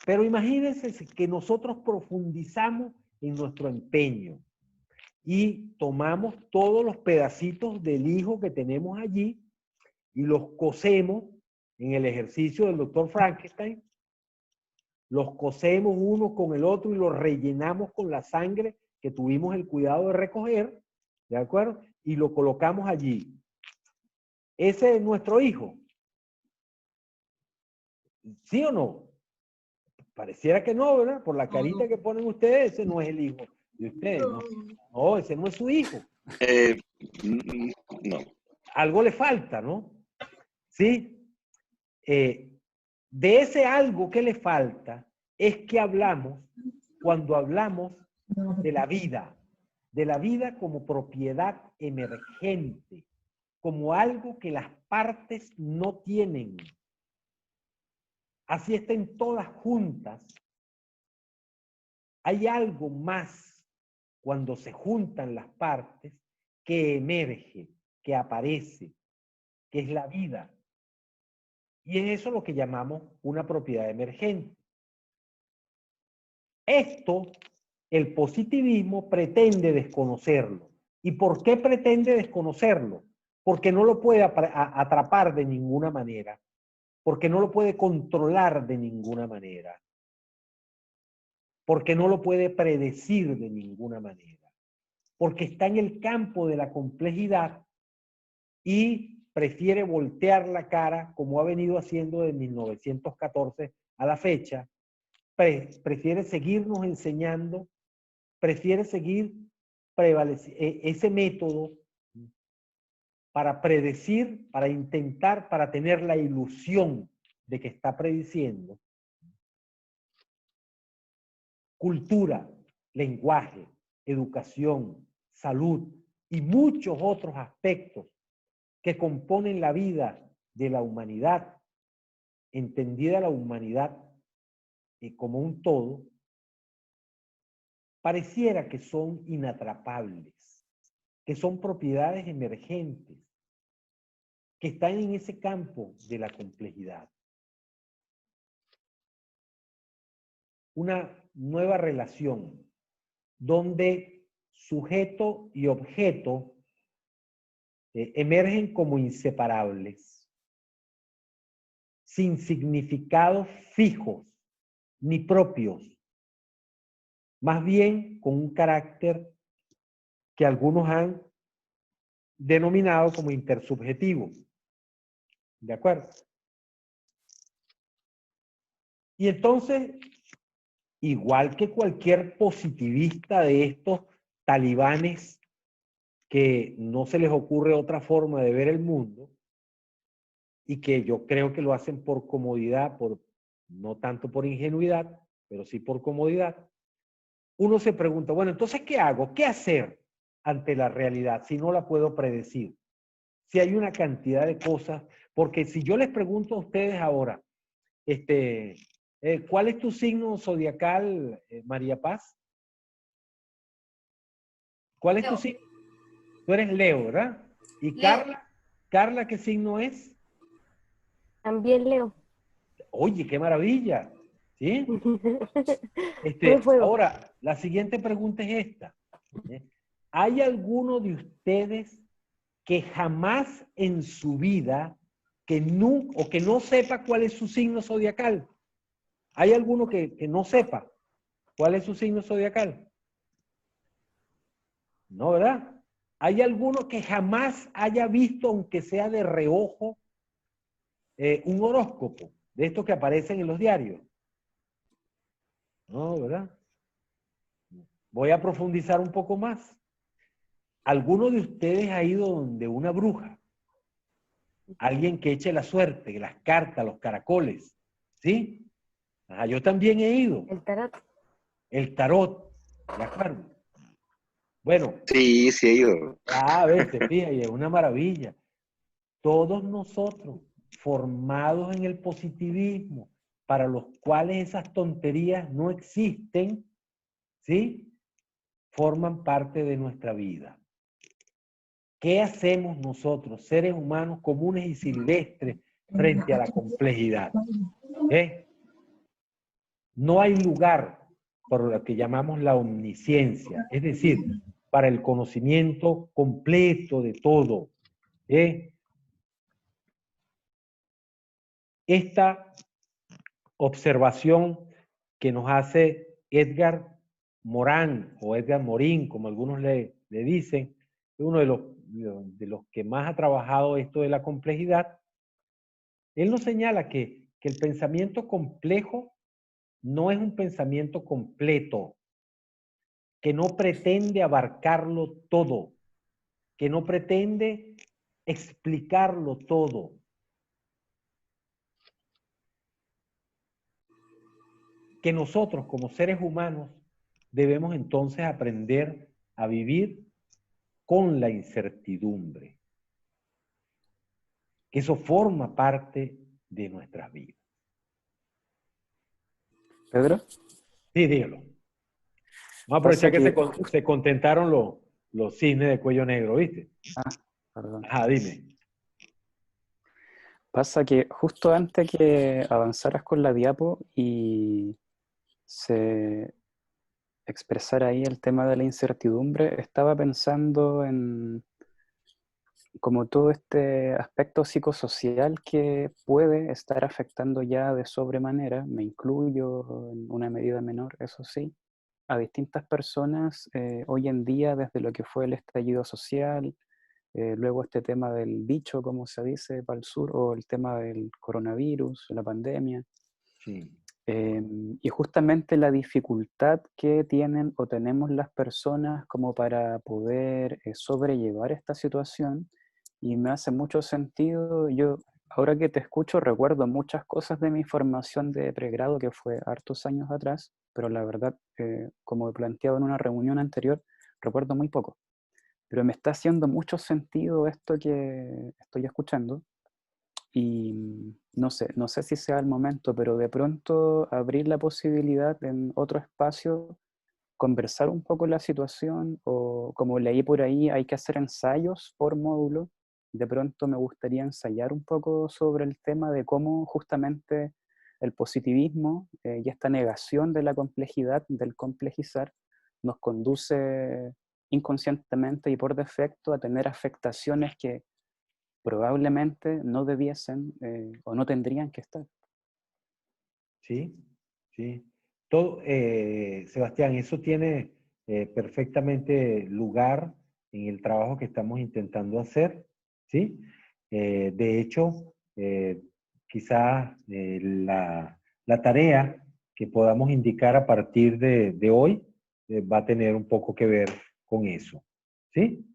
Pero imagínense que nosotros profundizamos en nuestro empeño y tomamos todos los pedacitos del hijo que tenemos allí y los cosemos en el ejercicio del doctor Frankenstein, los cosemos uno con el otro y los rellenamos con la sangre que tuvimos el cuidado de recoger, ¿de acuerdo? Y lo colocamos allí. ¿Ese es nuestro hijo? ¿Sí o no? Pareciera que no, ¿verdad? Por la carita que ponen ustedes, ese no es el hijo de ustedes, ¿no? No, ese no es su hijo. No. Algo le falta, ¿no? ¿Sí? De ese algo que le falta es que hablamos cuando hablamos de la vida como propiedad emergente, como algo que las partes no tienen. Así estén todas juntas. Hay algo más cuando se juntan las partes que emerge, que aparece, que es la vida. Y es eso lo que llamamos una propiedad emergente. Esto, el positivismo pretende desconocerlo. ¿Y por qué pretende desconocerlo? Porque no lo puede atrapar de ninguna manera. Porque no lo puede controlar de ninguna manera. Porque no lo puede predecir de ninguna manera. Porque está en el campo de la complejidad y prefiere voltear la cara, como ha venido haciendo de 1914 a la fecha, prefiere seguirnos enseñando, prefiere seguir ese método para predecir, para intentar, para tener la ilusión de que está prediciendo. Cultura, lenguaje, educación, salud y muchos otros aspectos que componen la vida de la humanidad, entendida la humanidad como un todo, pareciera que son inatrapables, que son propiedades emergentes, que están en ese campo de la complejidad. Una nueva relación donde sujeto y objeto emergen como inseparables, sin significados fijos ni propios, más bien con un carácter que algunos han denominado como intersubjetivo. ¿De acuerdo? Y entonces, igual que cualquier positivista de estos talibanes que no se les ocurre otra forma de ver el mundo y que yo creo que lo hacen por comodidad, no tanto por ingenuidad, pero sí por comodidad, uno se pregunta, bueno, entonces, ¿qué hago? ¿Qué hacer ante la realidad si no la puedo predecir? Si hay una cantidad de cosas, porque si yo les pregunto a ustedes ahora, ¿cuál es tu signo zodiacal, María Paz? ¿Cuál es tu signo? Tú eres Leo, ¿verdad? ¿Y Leo. Carla, qué signo es? También Leo. Oye, qué maravilla. ¿Sí? Puro fuego. Ahora, la siguiente pregunta es esta. ¿Hay alguno de ustedes que jamás en su vida, que no sepa cuál es su signo zodiacal? ¿Hay alguno que no sepa cuál es su signo zodiacal? No, ¿verdad? ¿Hay alguno que jamás haya visto, aunque sea de reojo, un horóscopo de estos que aparecen en los diarios? No, ¿verdad? Voy a profundizar un poco más. ¿Alguno de ustedes ha ido donde una bruja? Alguien que eche la suerte, las cartas, los caracoles. ¿Sí? Ajá, yo también he ido. El tarot. El tarot. ¿De acuerdo? Bueno, Sí, sí, yo. a veces, fíjate, y es una maravilla. Todos nosotros, formados en el positivismo, para los cuales esas tonterías no existen, ¿sí? Forman parte de nuestra vida. ¿Qué hacemos nosotros, seres humanos comunes y silvestres, frente a la complejidad? No hay lugar por lo que llamamos la omnisciencia, es decir, para el conocimiento completo de todo. Esta observación que nos hace Edgar Morán, o Edgar Morin, como algunos le dicen, es uno de los que más ha trabajado esto de la complejidad. Él nos señala que el pensamiento complejo no es un pensamiento completo, que no pretende abarcarlo todo, que no pretende explicarlo todo. Que nosotros como seres humanos debemos entonces aprender a vivir con la incertidumbre. Que eso forma parte de nuestras vidas. Pedro, Sí, dígalo. Vamos a pasa aprovechar que que... se contentaron los cisnes de cuello negro, ¿viste? Perdón. Ajá, dime. Pasa que justo antes que avanzaras con la diapo y se expresara ahí el tema de la incertidumbre, estaba pensando en como todo este aspecto psicosocial que puede estar afectando ya de sobremanera, me incluyo en una medida menor, eso sí, a distintas personas hoy en día desde lo que fue el estallido social, luego este tema del bicho, como se dice, para el sur, o el tema del coronavirus, la pandemia. Sí. Y justamente la dificultad que tienen o tenemos las personas como para poder sobrellevar esta situación, y me hace mucho sentido, yo ahora que te escucho recuerdo muchas cosas de mi formación de pregrado que fue hartos años atrás, pero la verdad, como he planteado en una reunión anterior, recuerdo muy poco. Pero me está haciendo mucho sentido esto que estoy escuchando. Y no sé si sea el momento, pero de pronto abrir la posibilidad en otro espacio, conversar un poco la situación, o como leí por ahí, hay que hacer ensayos por módulo. De pronto me gustaría ensayar un poco sobre el tema de cómo justamente el positivismo y esta negación de la complejidad, del complejizar, nos conduce inconscientemente y por defecto a tener afectaciones que probablemente no debiesen o no tendrían que estar. Sí, sí. Todo, Sebastián, eso tiene perfectamente lugar en el trabajo que estamos intentando hacer, ¿sí? De hecho, quizás la tarea que podamos indicar a partir de hoy va a tener un poco que ver con eso, ¿sí?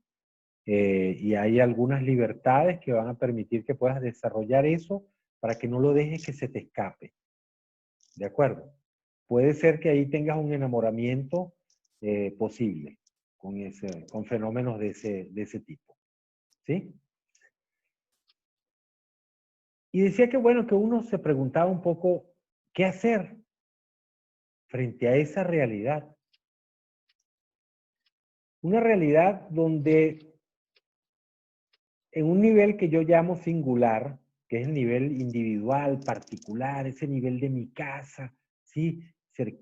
Y hay algunas libertades que van a permitir que puedas desarrollar eso para que no lo dejes que se te escape. ¿De acuerdo? Puede ser que ahí tengas un enamoramiento posible con fenómenos de ese tipo. ¿Sí? Y decía que bueno, que uno se preguntaba un poco, ¿qué hacer frente a esa realidad? Una realidad donde en un nivel que yo llamo singular, que es el nivel individual, particular, ese nivel de mi casa, ¿sí?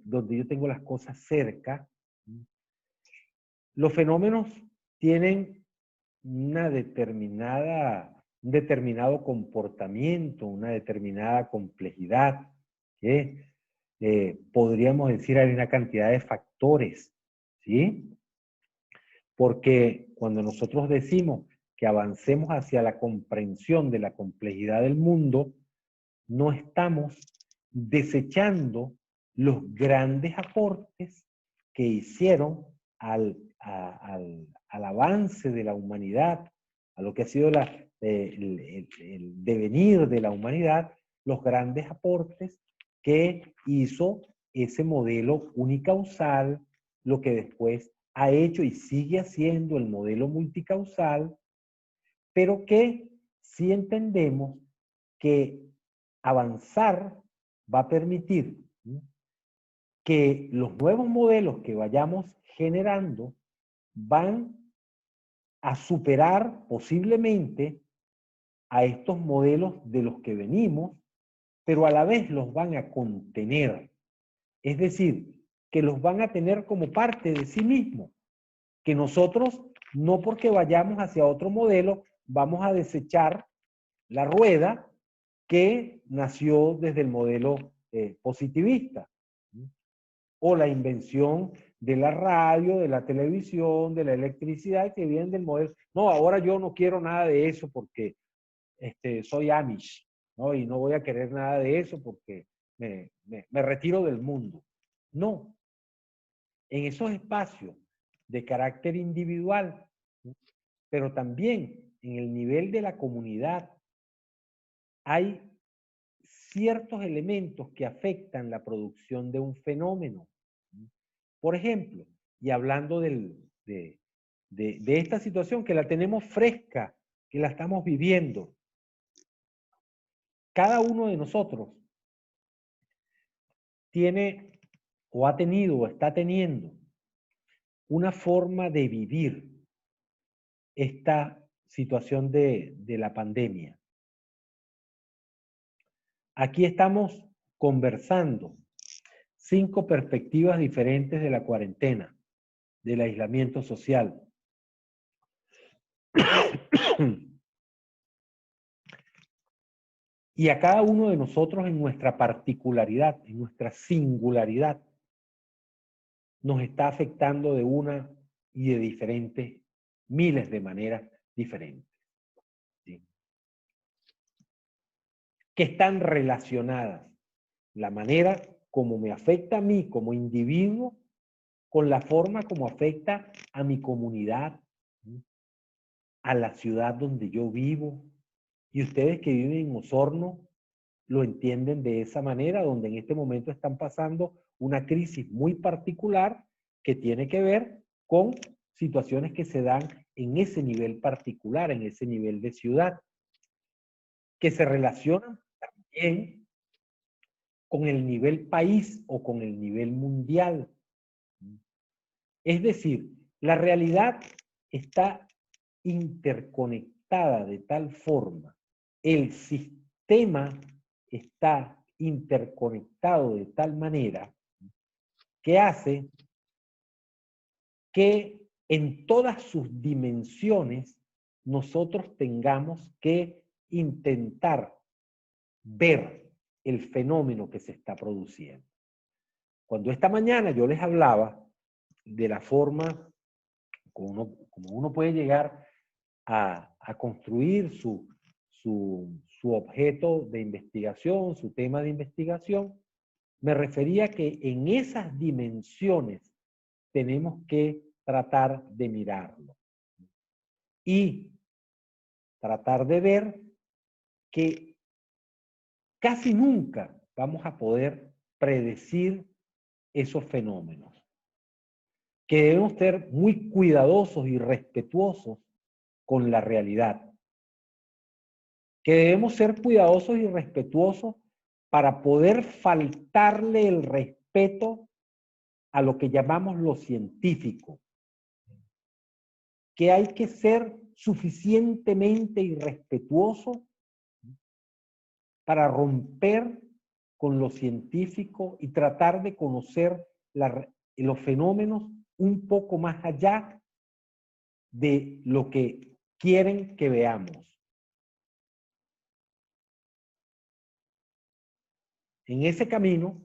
Donde yo tengo las cosas cerca, los fenómenos tienen un determinado comportamiento, una determinada complejidad, que podríamos decir hay una cantidad de factores, ¿sí? Porque cuando nosotros decimos que avancemos hacia la comprensión de la complejidad del mundo, no estamos desechando los grandes aportes que hicieron al avance de la humanidad, a lo que ha sido el devenir de la humanidad, los grandes aportes que hizo ese modelo unicausal, lo que después ha hecho y sigue haciendo el modelo multicausal, pero que sí entendemos que avanzar va a permitir que los nuevos modelos que vayamos generando van a superar posiblemente a estos modelos de los que venimos, pero a la vez los van a contener. Es decir, que los van a tener como parte de sí mismos. Que nosotros, no porque vayamos hacia otro modelo, vamos a desechar la rueda que nació desde el modelo positivista. O la invención de la radio, de la televisión, de la electricidad que vienen del modelo. No, ahora yo no quiero nada de eso porque soy Amish, ¿no? Y no voy a querer nada de eso porque me retiro del mundo. No. En esos espacios de carácter individual, pero también en el nivel de la comunidad, hay ciertos elementos que afectan la producción de un fenómeno. Por ejemplo, y hablando de esta situación que la tenemos fresca, que la estamos viviendo, cada uno de nosotros tiene o ha tenido o está teniendo una forma de vivir esta situación de la pandemia. Aquí estamos conversando 5 perspectivas diferentes de la cuarentena, del aislamiento social. Y a cada uno de nosotros en nuestra particularidad, en nuestra singularidad, nos está afectando de una y de diferentes, miles de maneras diferentes. ¿Sí? Que están relacionadas la manera como me afecta a mí como individuo con la forma como afecta a mi comunidad, ¿sí? A la ciudad donde yo vivo. Y ustedes que viven en Osorno lo entienden de esa manera, donde en este momento están pasando una crisis muy particular que tiene que ver con situaciones que se dan en ese nivel particular, en ese nivel de ciudad, que se relacionan también con el nivel país o con el nivel mundial. Es decir, la realidad está interconectada de tal forma, el sistema está interconectado de tal manera que hace que en todas sus dimensiones nosotros tengamos que intentar ver el fenómeno que se está produciendo. Cuando esta mañana yo les hablaba de la forma como uno puede llegar a construir su objeto de investigación, su tema de investigación, me refería que en esas dimensiones tenemos que tratar de mirarlo y tratar de ver que casi nunca vamos a poder predecir esos fenómenos, que debemos ser muy cuidadosos y respetuosos con la realidad, que debemos ser cuidadosos y respetuosos para poder faltarle el respeto a lo que llamamos lo científico, que hay que ser suficientemente irrespetuoso para romper con lo científico y tratar de conocer los fenómenos un poco más allá de lo que quieren que veamos. En ese camino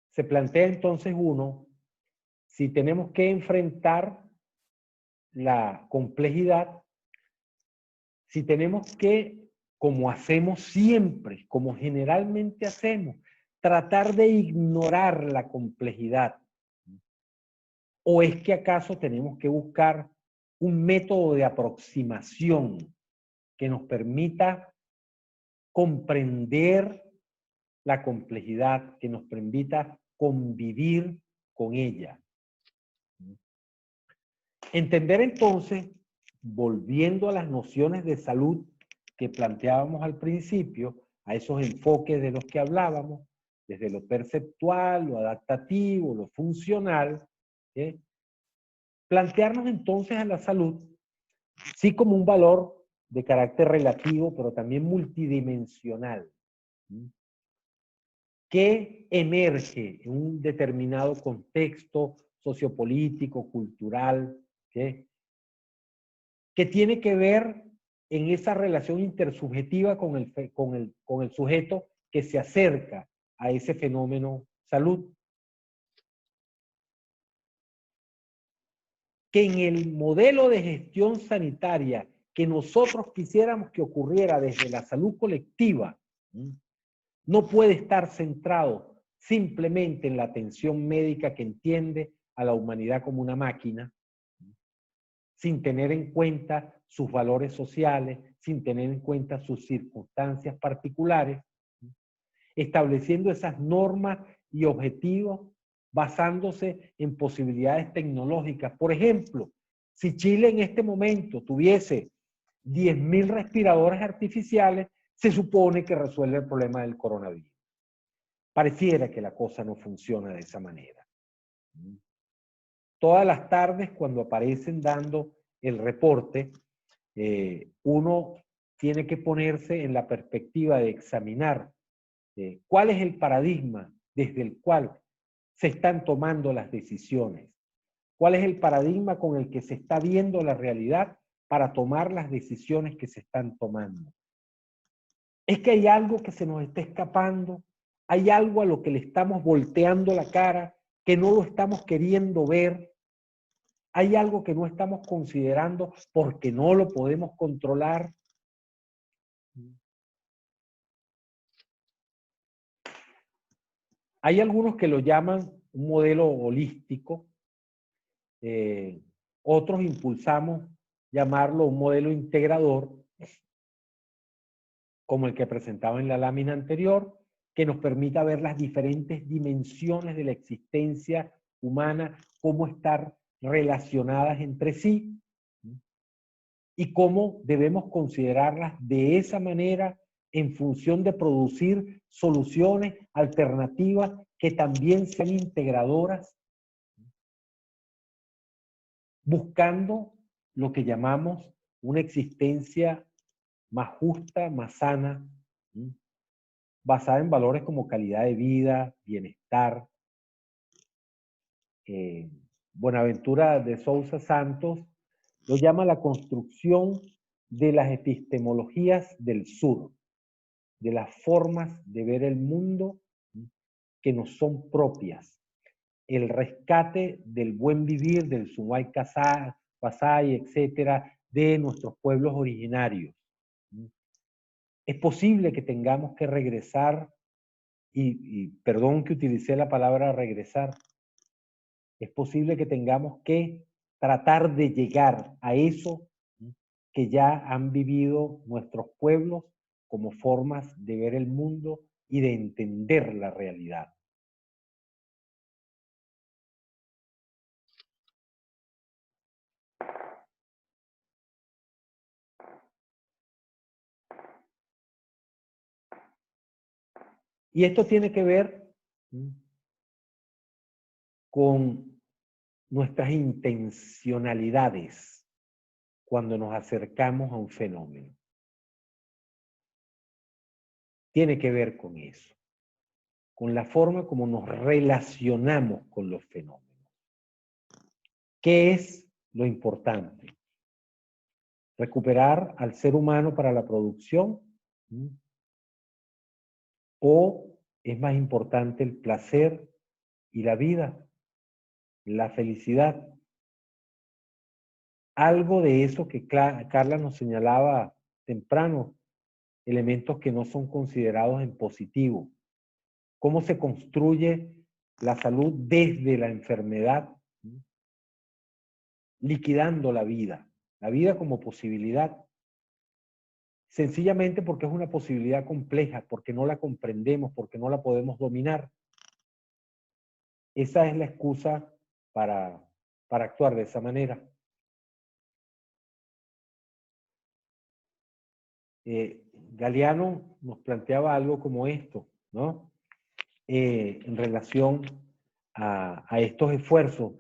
se plantea entonces uno, si tenemos que enfrentar la complejidad, si tenemos que, como hacemos siempre, como generalmente hacemos, tratar de ignorar la complejidad, o es que acaso tenemos que buscar un método de aproximación que nos permita comprender la complejidad, que nos permita convivir con ella. Entender entonces, volviendo a las nociones de salud que planteábamos al principio, a esos enfoques de los que hablábamos, desde lo perceptual, lo adaptativo, lo funcional, ¿sí? Plantearnos entonces a la salud, sí como un valor de carácter relativo, pero también multidimensional, ¿sí? Que emerge en un determinado contexto sociopolítico, cultural, ¿sí? Que tiene que ver en esa relación intersubjetiva con el sujeto que se acerca a ese fenómeno salud. Que en el modelo de gestión sanitaria que nosotros quisiéramos que ocurriera desde la salud colectiva, no puede estar centrado simplemente en la atención médica que entiende a la humanidad como una máquina, sin tener en cuenta sus valores sociales, sin tener en cuenta sus circunstancias particulares, estableciendo esas normas y objetivos basándose en posibilidades tecnológicas. Por ejemplo, si Chile en este momento tuviese 10.000 respiradores artificiales, se supone que resuelve el problema del coronavirus. Pareciera que la cosa no funciona de esa manera. Todas las tardes, cuando aparecen dando el reporte, uno tiene que ponerse en la perspectiva de examinar cuál es el paradigma desde el cual se están tomando las decisiones, cuál es el paradigma con el que se está viendo la realidad para tomar las decisiones que se están tomando. Es que hay algo que se nos está escapando, hay algo a lo que le estamos volteando la cara, que no lo estamos queriendo ver, hay algo que no estamos considerando porque no lo podemos controlar. Hay algunos que lo llaman un modelo holístico, otros impulsamos llamarlo un modelo integrador, como el que presentaba en la lámina anterior, que nos permita ver las diferentes dimensiones de la existencia humana, cómo estar relacionadas entre sí, y cómo debemos considerarlas de esa manera en función de producir soluciones alternativas que también sean integradoras, buscando lo que llamamos una existencia más justa, más sana, basada en valores como calidad de vida, bienestar. Buenaventura de Sousa Santos lo llama la construcción de las epistemologías del sur, de las formas de ver el mundo que nos son propias, el rescate del buen vivir, del Sumay Pasay, etcétera, de nuestros pueblos originarios. Es posible que tengamos que regresar, y perdón que utilicé la palabra regresar, es posible que tengamos que tratar de llegar a eso que ya han vivido nuestros pueblos como formas de ver el mundo y de entender la realidad. Y esto tiene que ver con nuestras intencionalidades cuando nos acercamos a un fenómeno. Tiene que ver con eso, con la forma como nos relacionamos con los fenómenos. ¿Qué es lo importante? ¿Recuperar al ser humano para la producción? ¿O es más importante el placer y la vida, la felicidad? Algo de eso que Carla nos señalaba temprano, elementos que no son considerados en positivo. ¿Cómo se construye la salud desde la enfermedad? Liquidando la vida como posibilidad. Sencillamente porque es una posibilidad compleja, porque no la comprendemos, porque no la podemos dominar. esa es la excusa para actuar de esa manera. Galeano nos planteaba algo como esto, ¿no? En relación a estos esfuerzos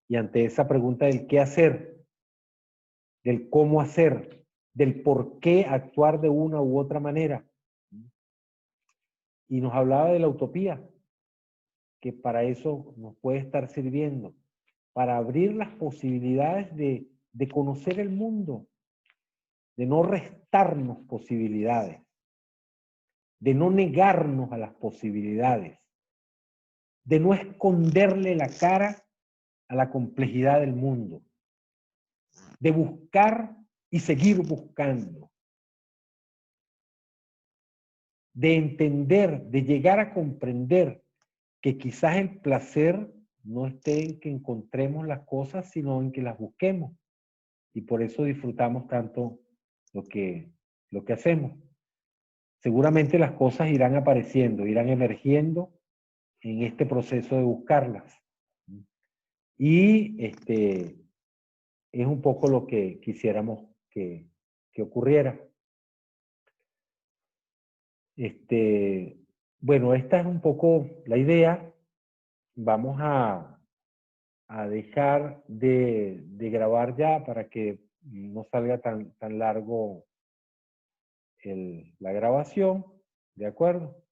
y ante esa pregunta del qué hacer, del cómo hacer, del por qué actuar de una u otra manera. Y nos hablaba de la utopía, que para eso nos puede estar sirviendo, para abrir las posibilidades de conocer el mundo, de no restarnos posibilidades, de no negarnos a las posibilidades, de no esconderle la cara a la complejidad del mundo, de buscar y seguir buscando, de entender, de llegar a comprender que quizás el placer no esté en que encontremos las cosas, sino en que las busquemos. Y por eso disfrutamos tanto lo que hacemos. Seguramente las cosas irán apareciendo, irán emergiendo en este proceso de buscarlas. Y es un poco lo que quisiéramos que ocurriera. Bueno, esta es un poco la idea. Vamos a dejar de grabar ya para que no salga tan largo la grabación. ¿De acuerdo?